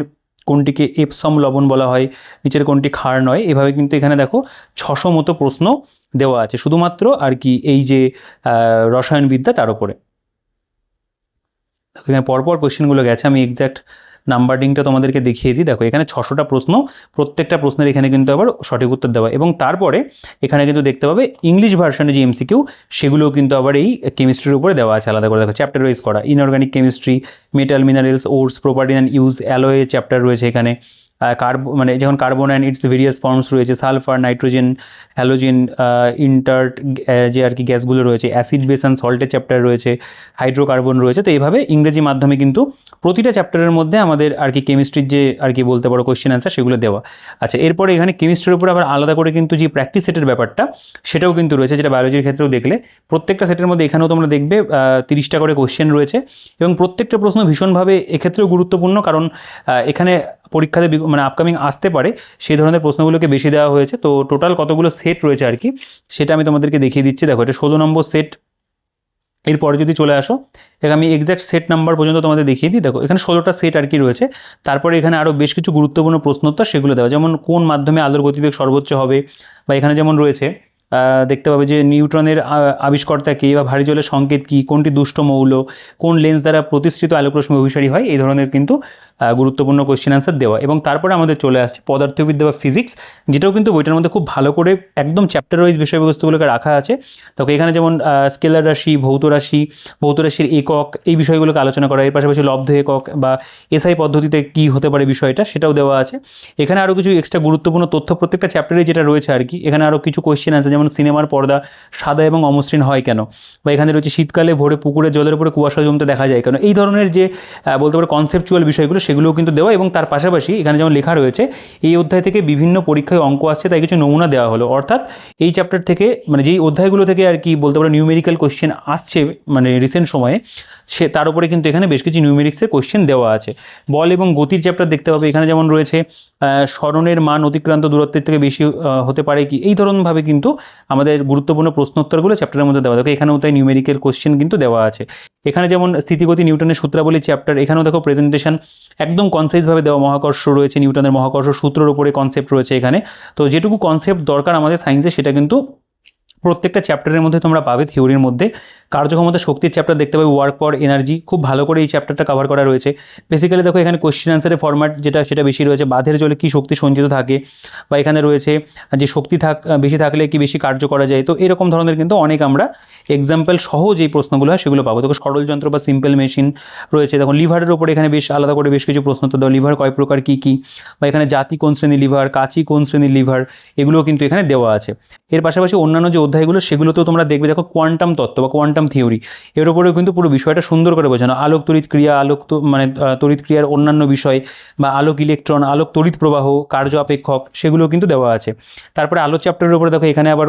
কোনটিকে এপসম লবণ বলা হয়, নিচের কোনটি ক্ষার নয়, এভাবে কিন্তু এখানে দেখো 600 মতো প্রশ্ন দেওয়া আছে শুধুমাত্র আর কি এই যে রসায়নবিদ্যা তার উপরে। এখানে পরপর কোয়েশ্চেনগুলো গেছে, আমি এক্স্যাক্ট নাম্বারিংটা তোমাদেরকে দেখিয়ে দিই। দেখো এখানে 600টা প্রশ্ন, প্রত্যেকটা প্রশ্নের এখানে কিন্তু আবার সঠিক উত্তর দেওয়া, এবং তারপরে এখানে কিন্তু দেখতে পাবে ইংলিশ ভার্সনে যে এমসিকিউ সেগুলোও কিন্তু আবার এই কেমিস্ট্রির উপরে দেওয়া আছে আলাদা করে। দেখো চ্যাপ্টার ওয়াইজ করা, inorganic chemistry, metal minerals, ores, property and use, alloy chapter রয়েছে এখানে, মানে যেমন carbon and its various forms রয়েছে, সালফার, নাইট্রোজেন, হ্যালোজেন, ইন্টার্ট যে আর কি গ্যাসগুলো রয়েছে, অ্যাসিড বেস অ্যান্ড সল্টের চ্যাপ্টার রয়েছে, হাইড্রোকার্বন রয়েছে। তো এইভাবে ইংরেজি মাধ্যমে কিন্তু প্রতিটা চ্যাপ্টারের মধ্যে আমাদের আর কি কেমিস্ট্রির যে আর কি বলতে পারো কোয়েশ্চেন অ্যান্সার সেগুলো দেওয়া। আচ্ছা এরপরে এখানে কেমিস্ট্রির উপরে আবার আলাদা করে কিন্তু যে প্র্যাকটিস সেটের ব্যাপারটা সেটাও কিন্তু রয়েছে, যেটা বায়োলজির ক্ষেত্রেও দেখলে প্রত্যেকটা সেটের মধ্যে এখানেও তোমরা দেখবে 30টা করে কোয়েশ্চেন রয়েছে, এবং প্রত্যেকটা প্রশ্ন ভীষণভাবে এক্ষেত্রেও গুরুত্বপূর্ণ, কারণ এখানে পরীক্ষাতে মানে আপকামিং আসতে পারে সেই ধরনের প্রশ্নগুলোকে বেশি দেওয়া হয়েছে। তো টোটাল কতগুলো সেট রয়েছে আর কি সেটা আমি তোমাদেরকে দেখিয়ে দিচ্ছি। দেখো এটা 16 নম্বর সেট। এরপরে যদি চলে আসো, এখানে আমি এক্স্যাক্ট সেট নাম্বার পর্যন্ত তোমাদের দেখিয়ে দিই। দেখো এখানে 16টা সেট আর কি রয়েছে, তারপরে এখানে আরও বেশ কিছু গুরুত্বপূর্ণ প্রশ্নোত্তর সেগুলো দেওয়া, যেমন কোন মাধ্যমে আলোর গতিবেগ সর্বোচ্চ হবে, বা এখানে যেমন রয়েছে দেখতে পাবে যে নিউট্রনের আবিষ্কর্তা কে, বা ভারী জলের সংকেত কী, কোনটি দুষ্ট মৌল, কোন লেন্স দ্বারা প্রতিসৃত আলোকরশ্মি অভিসারী হয়, এই ধরনের কিন্তু গুরুত্বপূর্ণ কোয়েশ্চেন অ্যান্সার দেওয়া। এবং তারপরে আমাদের চলে আসছে পদার্থবিদ্যা বা ফিজিক্স, যেটাও কিন্তু বইটার মধ্যে খুব ভালো করে একদম চ্যাপ্টার ওয়াইজ বিষয়বস্তুগুলোকে রাখা আছে। তবে এখানে যেমন স্কেলার রাশি, ভৌত রাশির একক, এই বিষয়গুলোকে আলোচনা করা, এর পাশাপাশি লব্ধ একক বা এসআই পদ্ধতিতে কী হতে পারে বিষয়টা সেটাও দেওয়া আছে। এখানে আরও কিছু এক্সট্রা গুরুত্বপূর্ণ তথ্য প্রত্যেকটা চ্যাপ্টারে যেটা রয়েছে আর কি, এখানে আরও কিছু কোয়েশ্চেন আছে, যেমন সিনেমার পর্দা সাদা এবং অমসৃণ হয় কেন, বা এখানে রয়েছে শীতকালে ভোরে পুকুরের জলের উপরে কুয়াশা জমতে দেখা যায় কেন, এই ধরনের যে বলতে পারো কনসেপচুয়াল বিষয়গুলো সেগুলোও কিন্তু দেওয়া। এবং তার পাশাপাশি এখানে যেমন লেখা রয়েছে এই অধ্যায় থেকে বিভিন্ন পরীক্ষায় অঙ্ক আসছে তাই কিছু নমুনা দেওয়া হলো, অর্থাৎ এই চ্যাপ্টার থেকে মানে যেই অধ্যায়গুলো থেকে আর কি বলতে পারো নিউমেরিক্যাল কোয়েশ্চেন আসছে মানে রিসেন্ট সময়ে, সে তার উপরে কিন্তু এখানে বেশ কিছু নিউমেরিক্সের কোয়েশ্চেন দেওয়া আছে। বল এবং গতির চ্যাপ্টার দেখতে পাবে, এখানে যেমন রয়েছে স্মরণের মান অতিক্রান্ত দূরত্বের থেকে বেশি হতে পারে কি, এই ধরনভাবে কিন্তু আমাদের গুরুত্বপূর্ণ প্রশ্নোত্তরগুলো চ্যাপ্টারের মধ্যে দেওয়া। দেখো এখানেও তাই নিউমেরিক্যাল কোয়েশ্চেন কিন্তু দেওয়া আছে। এখানে যেমন স্থিতিগতি নিউটনের সূত্রাবলী চ্যাপ্টার, এখানেও দেখো প্রেজেন্টেশন একদম কনসাইজভাবে দেওয়া, মহাকর্ষ রয়েছে, নিউটনের মহাকর্ষ সূত্রের উপরে কনসেপ্ট রয়েছে এখানে। তো যেটুকু কনসেপ্ট দরকার আমাদের সায়েন্সে সেটা কিন্তু প্রত্যেকটা চ্যাপ্টারের মধ্যে তোমরা পাবে থিওরির মধ্যে। কার্যক্ষমতা শক্তির চ্যাপ্টার দেখতে পাবে, ওয়ার্ক ফর এনার্জি, খুব ভালো করে এই চ্যাপ্টারটা কভার করা রয়েছে। বেসিক্যালি দেখো এখানে কোয়েশ্চেন অ্যান্সারের ফরম্যাট যেটা সেটা বেশি রয়েছে, বাঁধের জলে কী শক্তি সঞ্চিত থাকে, বা এখানে রয়েছে যে শক্তি বেশি থাকলে কি বেশি কার্য করা যায়। তো এরকম ধরনের কিন্তু অনেক আমরা এক্সাম্পল সহ যেই প্রশ্নগুলো হয় সেগুলো পাবো। দেখো সরল যন্ত্র বা সিম্পল মেশিন রয়েছে, দেখো লিভারের ওপরে এখানে বেশ আলাদা করে বেশ কিছু প্রশ্ন তো দাও, লিভার কয় প্রকার কী কী, বা এখানে জাতি কোন শ্রেণীর লিভার, কাচি কোন শ্রেণীর লিভার, এগুলোও কিন্তু এখানে দেওয়া আছে। এর পাশাপাশি অন্যান্য যে অধ্যায়গুলো সেগুলোতেও তোমরা দেখবে, দেখো কোয়ান্টাম তত্ত্ব বা কোয়ান্টাম থিওরি, এর উপরেও কিন্তু পুরো বিষয়টা সুন্দর করে বোঝানো, আলোক তড়িৎ ক্রিয়া, মানে তড়িৎ ক্রিয়ার অন্যান্য বিষয়, বা আলোক ইলেকট্রন, আলোক তড়িৎ প্রবাহ, কার্য আপেক্ষক, সেগুলো কিন্তু দেওয়া আছে। তারপরে আলো চ্যাপ্টারের উপরে দেখো এখানে আবার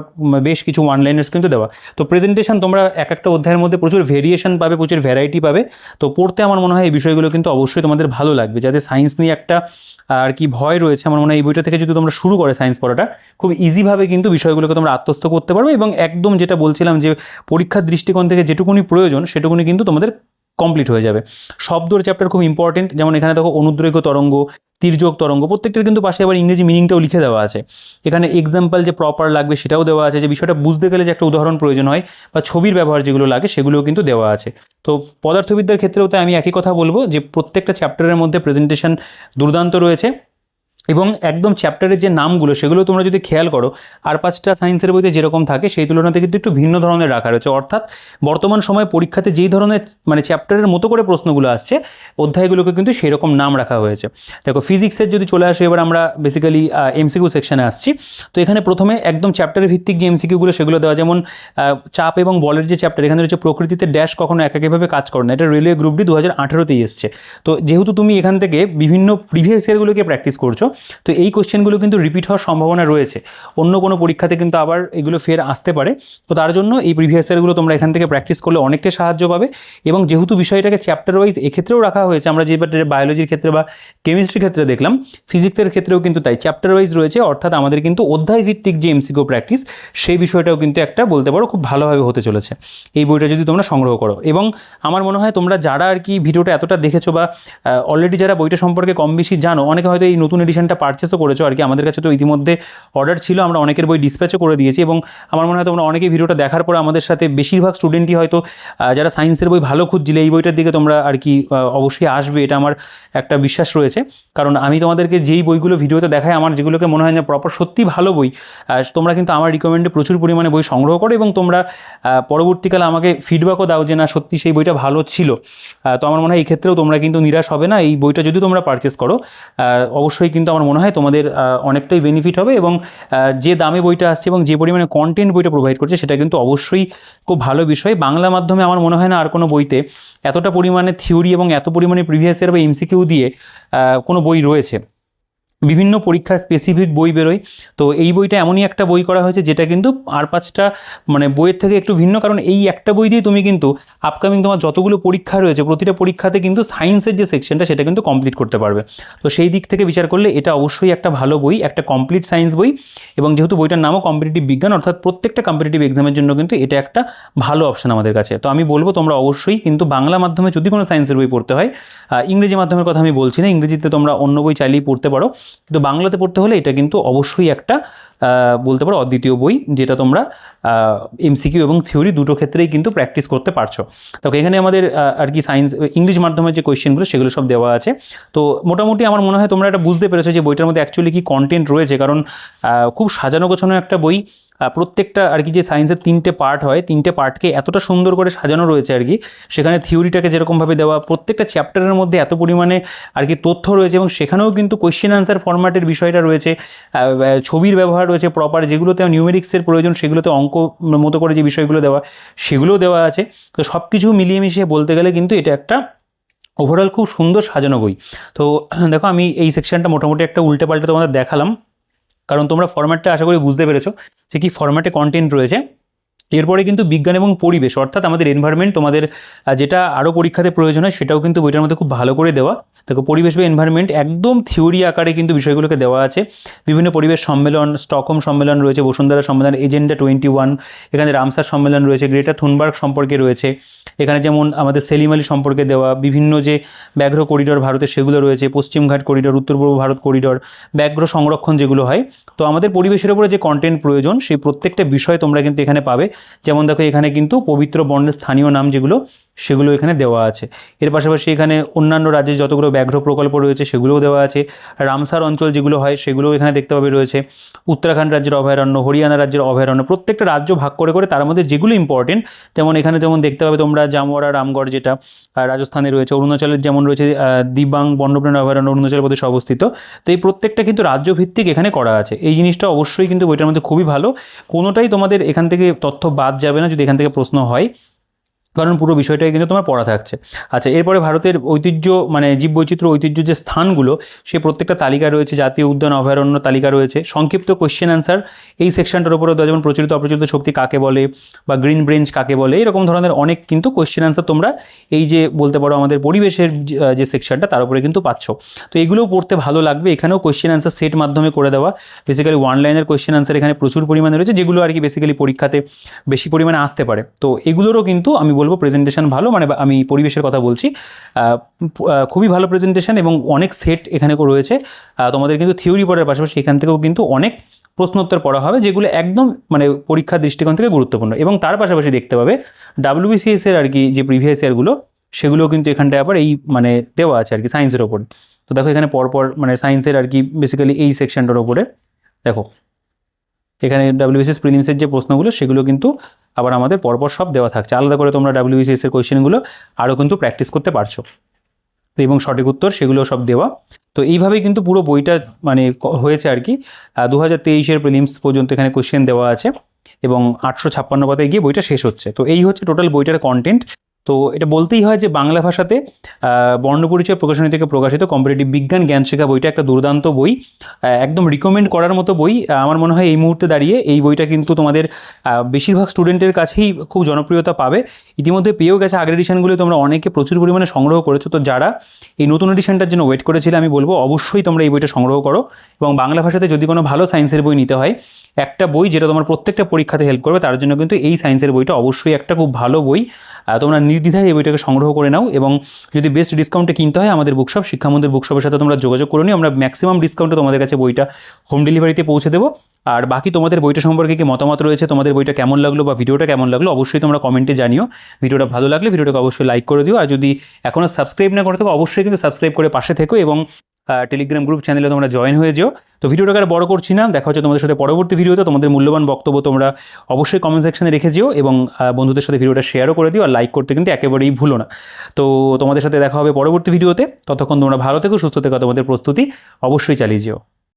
বেশ কিছু ওয়ান লাইনার্স কিন্তু দেওয়া। তো প্রেজেন্টেশন তোমরা এক একটা অধ্যায়ের মধ্যে প্রচুর ভেরিয়েশন পাবে, প্রচুর ভ্যারাইটি পাবে। তো পড়তে আমার মনে হয় এই বিষয়গুলো কিন্তু অবশ্যই তোমাদের ভালো লাগবে। যাদের সায়েন্স নিয়ে একটা আর কি ভয় রয়েছে, আমার মনে হয় এই বইটা থেকে যদি তোমরা শুরু করে সায়েন্স পড়াটা, খুব ইজিভাবে কিন্তু বিষয়গুলোকে তোমরা আত্মস্থ করতে পারবে, এবং একদম যেটা বলছিলাম যে পরীক্ষার দৃষ্টিকোণ থেকে যেটুকুনি প্রয়োজন সেটুকুনি কিন্তু তোমাদের কমপ্লিট হয়ে যাবে। শব্দর চ্যাপ্টার খুব ইম্পর্টেন্ট, যেমন এখানে দেখো অনুদ্বৈত তরঙ্গ, তির্যক তরঙ্গ, প্রত্যেকটার কিন্তু পাশে আবার ইংরেজি মিনিংটাও লিখে দেওয়া আছে। এখানে এক্সাম্পল যে প্রপার লাগবে সেটাও দেওয়া আছে, যে বিষয়টা বুঝতে গেলে যে একটা উদাহরণ প্রয়োজন হয় বা ছবির ব্যবহার যেগুলো লাগে সেগুলোও কিন্তু দেওয়া আছে। তো পদার্থবিদ্যার ক্ষেত্রেও তাই আমি একই কথা বলবো যে প্রত্যেকটা চ্যাপ্টারের মধ্যে প্রেজেন্টেশন দুর্দান্ত রয়েছে, এবং একদম চ্যাপ্টারের যে নামগুলো সেগুলো তোমরা যদি খেয়াল করো আর 5টা সায়েন্সের বইতে যেরকম থাকে সেই তুলনাতে কিন্তু একটু ভিন্ন ধরনের রাখা রয়েছে। অর্থাৎ বর্তমান সময়ে পরীক্ষাতে যেই ধরনের মানে চ্যাপ্টারের মতো করে প্রশ্নগুলো আসছে, অধ্যায়গুলোকে কিন্তু সেই রকম নাম রাখা হয়েছে। দেখো ফিজিক্সের যদি চলে আসে, এবার আমরা বেসিক্যালি এমসিকিউ সেকশনে আসছি। তো এখানে প্রথমে একদম চ্যাপ্টারের ভিত্তিক যে এমসিকিউগুলো সেগুলো দেওয়া, যেমন চাপ এবং বলের যে চ্যাপ্টার, এখানে রয়েছে প্রকৃতিতে ড্যাশ কখনো একাকীভাবে কাজ করে না, এটা রেলওয়ে গ্রুপ ডি 2018তেই এসছে। তো যেহেতু তুমি এখান থেকে বিভিন্ন প্রিভিয়াস ইয়ারগুলোকে প্র্যাকটিস করছো, তো এই কোশ্চেনগুলো কিন্তু রিপিট হওয়ার সম্ভাবনা রয়েছে, অন্য কোনো পরীক্ষাতে কিন্তু আবার এগুলো ফের আসতে পারে। তো তার জন্য এই প্রিভিয়াস ইয়ারগুলো তোমরা এখান থেকে প্র্যাকটিস করলে অনেকটাই সাহায্য পাবে। এবং যেহেতু বিষয়টাকে চ্যাপ্টার ওয়াইজ এক্ষেত্রেও রাখা হয়েছে, আমরা যে বায়োলজির ক্ষেত্রে বা কেমিস্ট্রির ক্ষেত্রে দেখলাম, ফিজিক্সের ক্ষেত্রেও কিন্তু তাই চ্যাপ্টার ওয়াইজ রয়েছে। অর্থাৎ আমাদের কিন্তু অধ্যায় ভিত্তিক যে এমসিকিউ প্র্যাকটিস সেই বিষয়টাও কিন্তু একটা বলতে পারো খুব ভালোভাবে হতে চলেছে এই বইটা যদি তোমরা সংগ্রহ করো। এবং আমার মনে হয় তোমরা যারা আর কি ভিডিওটা এতটা দেখেছো বা অলরেডি যারা বইটা সম্পর্কে কম বেশি জানো, অনেকে হয়তো এই নতুন এডিশনটা পারচেসও করেছো আর কি। আমাদের কাছে তো ইতিমধ্যে অর্ডার ছিল, আমরা অনেকের বই ডিসপ্যাচও করে দিয়েছি, এবং আমার মনে হয় তোমরা অনেকেই ভিডিওটা দেখার পর আমাদের সাথে বেশিরভাগ স্টুডেন্টই হয়তো যারা সায়েন্সের বই ভালো খুঁজছিলে এই বইটার দিকে তোমরা আর কি অবশ্যই আসবে, এটা আমার একটা বিশ্বাস রয়েছে। কারণ আমি তোমাদেরকে যেই বইগুলো ভিডিওতে দেখাই, আমার যেগুলোকে মনে হয় যে প্রপার সত্যি ভালো বই, তোমরা কিন্তু আমার রিকমেন্ডে প্রচুর পরিমাণে বই সংগ্রহ করো, এবং তোমরা পরবর্তীকালে আমাকে ফিডব্যাকও দাও যে না সত্যি সেই বইটা ভালো ছিল। তো আমার মনে হয় এই ক্ষেত্রেও তোমরা কিন্তু নিরাশ হবে না। এই বইটা যদি তোমরা পারচেস করো অবশ্যই কিন্তু আমার মনে হয় তোমাদের অনেকটাই বেনিফিট হবে, এবং যে দামে বইটা আসছে এবং যে পরিমাণে কন্টেন্ট বইটা প্রোভাইড করছে সেটা কিন্তু অবশ্যই খুব ভালো বিষয়। বাংলা মাধ্যমে আমার মনে হয় না আর কোনো বইতে এতটা পরিমাণে থিওরি এবং এত পরিমাণে প্রিভিয়াস ইয়ার বা এমসিকিউ দিয়ে কোনো বই রয়েছে। বিভিন্ন পরীক্ষার স্পেসিফিক বই বেরোয়, তো এই বইটা এমনই একটা বই করা হয়েছে যেটা কিন্তু আর 5টা মানে বইয়ের থেকে একটু ভিন্ন। কারণ এই একটা বই দিয়ে তুমি কিন্তু আপকামিং তোমার যতগুলো পরীক্ষা রয়েছে প্রতিটা পরীক্ষাতে কিন্তু সায়েন্সের যে সেকশনটা সেটা কিন্তু কমপ্লিট করতে পারবে। তো সেই দিক থেকে বিচার করলে এটা অবশ্যই একটা ভালো বই, একটা কমপ্লিট সায়েন্স বই। এবং যেহেতু বইটার নামও কম্পিটিটিভ বিজ্ঞান, অর্থাৎ প্রত্যেকটা কম্পিটিটিভ এক্সামের জন্য কিন্তু এটা একটা ভালো অপশন আমাদের কাছে। তো আমি বলবো তোমরা অবশ্যই কিন্তু বাংলা মাধ্যমে যদি কোনো সায়েন্সের বই পড়তে হয়, ইংরেজি মাধ্যমের কথা আমি বলছি না, ইংরেজিতে তোমরা অন্য বই চাইলেই পড়তে পারো, কিন্তু বাংলাতে পড়তে হলে এটা কিন্তু অবশ্যই একটা বলতে পারো অদ্বিতীয় বই, যেটা তোমরা এমসিকিউ এবং থিওরি দুটো ক্ষেত্রেই কিন্তু প্র্যাকটিস করতে পারছো। তো এখানে আমাদের আর কি সায়েন্স ইংলিশ মাধ্যমের যে কোয়েশ্চেনগুলো সেগুলো সব দেওয়া আছে। তো মোটামুটি আমার মনে হয় তোমরা এটা বুঝতে পেরেছো যে বইটার মধ্যে অ্যাকচুয়ালি কী কন্টেন্ট রয়েছে, কারণ খুব সাজানো গোছানো একটা বই। প্রত্যেকটা আর কি যে সায়েন্সের 3টে পার্ট হয়, 3টে পার্টকে এতটা সুন্দর করে সাজানো রয়েছে আর কি। সেখানে থিওরিটাকে যেরকমভাবে দেওয়া, প্রত্যেকটা চ্যাপ্টারের মধ্যে এত পরিমাণে আর কি তথ্য রয়েছে, এবং সেখানেও কিন্তু কোয়েশ্চেন আনসার ফরম্যাটের বিষয়টা রয়েছে, ছবির ব্যবহার রয়েছে প্রপার, যেগুলোতে নিউমেরিক্সের প্রয়োজন সেগুলোতে অঙ্ক মতো করে যে বিষয়গুলো দেওয়া সেগুলোও দেওয়া আছে। তো সব কিছু মিলিয়ে মিশিয়ে বলতে গেলে কিন্তু এটা একটা ওভারঅল খুব সুন্দর সাজানো বই। তো দেখো আমি এই সেকশনটা মোটামুটি একটা উল্টে পাল্টে তোমাদের দেখালাম, কারণ তোমরা ফরম্যাটটা আশা করি বুঝতে পেরেছো যে কি ফরম্যাটে কন্টেন্ট রয়েছে। এরপরে কিন্তু বিজ্ঞান এবং পরিবেশ, অর্থাৎ আমাদের এনভায়রনমেন্ট, তোমাদের যেটা আরও পরীক্ষাতে প্রয়োজন হয় সেটাও কিন্তু বইটার মধ্যে খুব ভালো করে দেওয়া। দেখো পরিবেশ বা এনভায়রনমেন্ট একদম থিওরি আকারে কিন্তু বিষয়গুলোকে দেওয়া আছে। বিভিন্ন পরিবেশ সম্মেলন, স্টকহোম সম্মেলন রয়েছে, বসুন্ধরা সম্মেলন, এজেন্ডা 21, এখানে রামসার সম্মেলন রয়েছে, গ্রেটা থুনবার্গ সম্পর্কে রয়েছে, এখানে যেমন আমাদের সেলিম আলী সম্পর্কে দেওয়া, বিভিন্ন যে ব্যাঘ্র করিডোর ভারতে সেগুলো রয়েছে, পশ্চিমঘাট করিডোর, উত্তর পূর্ব ভারত করিডোর, ব্যাঘ্র সংরক্ষণ যেগুলো হয়। তো আমাদের পরিবেশের উপরে যে কন্টেন্ট প্রয়োজন সেই প্রত্যেকটা বিষয় তোমরা কিন্তু এখানে পাবে। যেমন দেখো এখানে কিন্তু পবিত্র বর্ণের স্থানীয় নাম যেগুলো সেগুলো এখানে দেওয়া আছে। এর পাশাপাশি এখানে অন্যান্য রাজ্যের যতগুলো ব্যাঘ্র প্রকল্প রয়েছে সেগুলোও দেওয়া আছে। রামসার অঞ্চল যেগুলো হয় সেগুলোও এখানে দেখতে পাবে রয়েছে। উত্তরাখণ্ড রাজ্যের অভয়ারণ্য, হরিয়ানা রাজ্যের অভয়ারণ্য, প্রত্যেকটা রাজ্য ভাগ করে করে তার মধ্যে যেগুলো ইম্পর্টেন্ট, যেমন এখানে যেমন দেখতে পাবে তোমরা জামওয়ারা রামগড় যেটা রাজস্থানে রয়েছে, অরুণাচলের যেমন রয়েছে দিবাং বন্যপ্রাণী অভয়ারণ্য অরুণাচল প্রদেশে অবস্থিত। তো এই প্রত্যেকটা কিন্তু রাজ্যভিত্তিক এখানে করা আছে। এই জিনিসটা অবশ্যই কিন্তু বইটার মধ্যে খুবই ভালো, কোনোটাই তোমাদের এখান থেকে তথ্য বাদ যাবে না যদি এখান থেকে প্রশ্ন হয়, কারণ পুরো বিষয়টাই কিন্তু তোমার পড়া থাকছে। আচ্ছা, এরপরে ভারতের ঐতিহ্য মানে জীববৈচিত্র্য ঐতিহ্য যে স্থানগুলো সে প্রত্যেকটা তালিকা রয়েছে, জাতীয় উদ্যান অভয়ারণ্য তালিকা রয়েছে, সংক্ষিপ্ত কোয়েশ্চেন আনসার এই সেকশনটার উপরে দেওয়া, যেমন প্রচলিত অপ্রচলিত শক্তি কাকে বলে বা গ্রিন ব্রেঞ্চ কাকে বলে, এরকম ধরনের অনেক কিন্তু কোয়েশ্চেন আনসার তোমরা এই যে বলতে পারো আমাদের পরিবেশের যে সেকশনটা তার উপরে কিন্তু পাচ্ছ। তো এগুলোও পড়তে ভালো লাগবে। এখানেও কোয়েশ্চেন আনসার সেট মাধ্যমে করে দেওয়া, বেসিক্যালি ওয়ান লাইনের কোয়েশ্চেন আনসার এখানে প্রচুর পরিমাণে রয়েছে, যেগুলো আর কি বেসিক্যালি পরীক্ষাতে বেশি পরিমাণে আসতে পারে। তো এগুলোরও কিন্তু আমি বলবো প্রেজেন্টেশন ভালো, মানে আমি পরিবেশের কথা বলছি, খুবই ভালো প্রেজেন্টেশন এবং অনেক সেট এখানে রয়েছে। তোমাদের কিন্তু থিওরি পড়ার পাশাপাশি এখান থেকেও কিন্তু অনেক প্রশ্নোত্তর পড়া হবে, যেগুলো একদম মানে পরীক্ষার দৃষ্টিকোণ থেকে গুরুত্বপূর্ণ। এবং তার পাশাপাশি দেখতে পাবে WBCS এর আর কি যে প্রিভিয়াস ইয়ারগুলো, সেগুলো কিন্তু এখানটায় আবার এই মানে দেওয়া আছে আর কি সায়েন্সের ওপর। তো দেখো এখানে পরপর মানে সায়েন্সের আর কি বেসিক্যালি এই সেকশনটার ওপরে দেখো এখানে WBCS প্রিলিমসের যে প্রশ্নগুলো সেগুলো কিন্তু আবার আমাদের পরপর সব দেওয়া থাকছে। আলাদা করে তোমরা WBCS এর কোয়েশ্চেনগুলো আরও কিন্তু প্র্যাকটিস করতে পারছো, তো এবং সঠিক উত্তর সেগুলো সব দেওয়া। তো এইভাবেই কিন্তু পুরো বইটা মানে হয়েছে আর কি। 2023-এর প্রিলিমস পর্যন্ত এখানে কোয়েশ্চেন দেওয়া আছে এবং 856 পাতায় গিয়ে বইটা শেষ হচ্ছে। তো এই হচ্ছে টোটাল বইটার কন্টেন্ট। তো এটা বলতেই হয় যে বাংলা ভাষাতে বর্ণপরিচয় প্রকাশনী থেকে প্রকাশিত কম্পিটিটিভ বিজ্ঞান জ্ঞান শেখা বইটা একটা দুর্দান্ত বই, একদম রিকমেন্ড করার মতো বই। আমার মনে হয় এই মুহূর্তে দাঁড়িয়ে এই বইটা কিন্তু তোমাদের বেশিরভাগ স্টুডেন্টের কাছেই খুব জনপ্রিয়তা পাবে। ইতিমধ্যে পেয়েও গেছে, আগের এডিশনগুলো তোমরা অনেকে প্রচুর পরিমাণে সংগ্রহ করেছো। তো যারা এই নতুন এডিশনটার জন্য ওয়েট করেছিলে, আমি বলবো অবশ্যই তোমরা এই বইটা সংগ্রহ করো। এবং বাংলা ভাষাতে যদি কোনো ভালো সায়েন্সের বই নিতে হয়, একটা বই যেটা তোমার প্রত্যেকটা পরীক্ষাতে হেল্প করবে, তার জন্য কিন্তু এই সায়েন্সের বইটা অবশ্যই একটা খুব ভালো বই। তোমরা নির্দ্বিধায় এই বইটাকে সংগ্রহ করে নাও। এবং যদি বেস্ট ডিসকাউন্টে কিনতে হয়, আমাদের বুকশপ শিক্ষামন্দির বুকশপের সাথে তোমরা যোগাযোগ করে নিও। আমরা ম্যাক্সিমাম ডিসকাউন্টে তোমাদের কাছে বইটা হোম ডেলিভারিতে পৌঁছে দেবো। আর বাকি তোমাদের বইটা সম্পর্কে কি মতামত রয়েছে, তোমাদের বইটা কেমন লাগলো বা ভিডিওটা কেমন লাগলো, অবশ্যই তোমরা কমেন্টে জানিও। ভিডিওটা ভালো লাগলে ভিডিওটাকে অবশ্যই লাইক করে দিও। আর যদি এখনও সাবস্ক্রাইব না করে থাকো, অবশ্যই কিন্তু সাবস্ক্রাইব করে পাশে থেকো এবং টেলিগ্রাম গ্রুপ চ্যানেলে তোমরা জয়েন হয়ে যেও। তো ভিডিওটাকে আর বড় করছি না, দেখা হচ্ছে তোমাদের সাথে পরবর্তী ভিডিওতে। তোমাদের মূল্যবান বক্তব্য তোমরা অবশ্যই কমেন্ট সেকশনে রেখে যেও এবং বন্ধুদের সাথে ভিডিওটা শেয়ারও করে দিও। আর লাইক করতে কিন্তু একেবারেই ভুলো না। তো তোমাদের সাথে দেখা হবে পরবর্তী ভিডিওতে। ততক্ষণ তোমরা ভালো থেকো, সুস্থ থেকো, তোমাদের প্রস্তুতি অবশ্যই চালিয়ে যেও।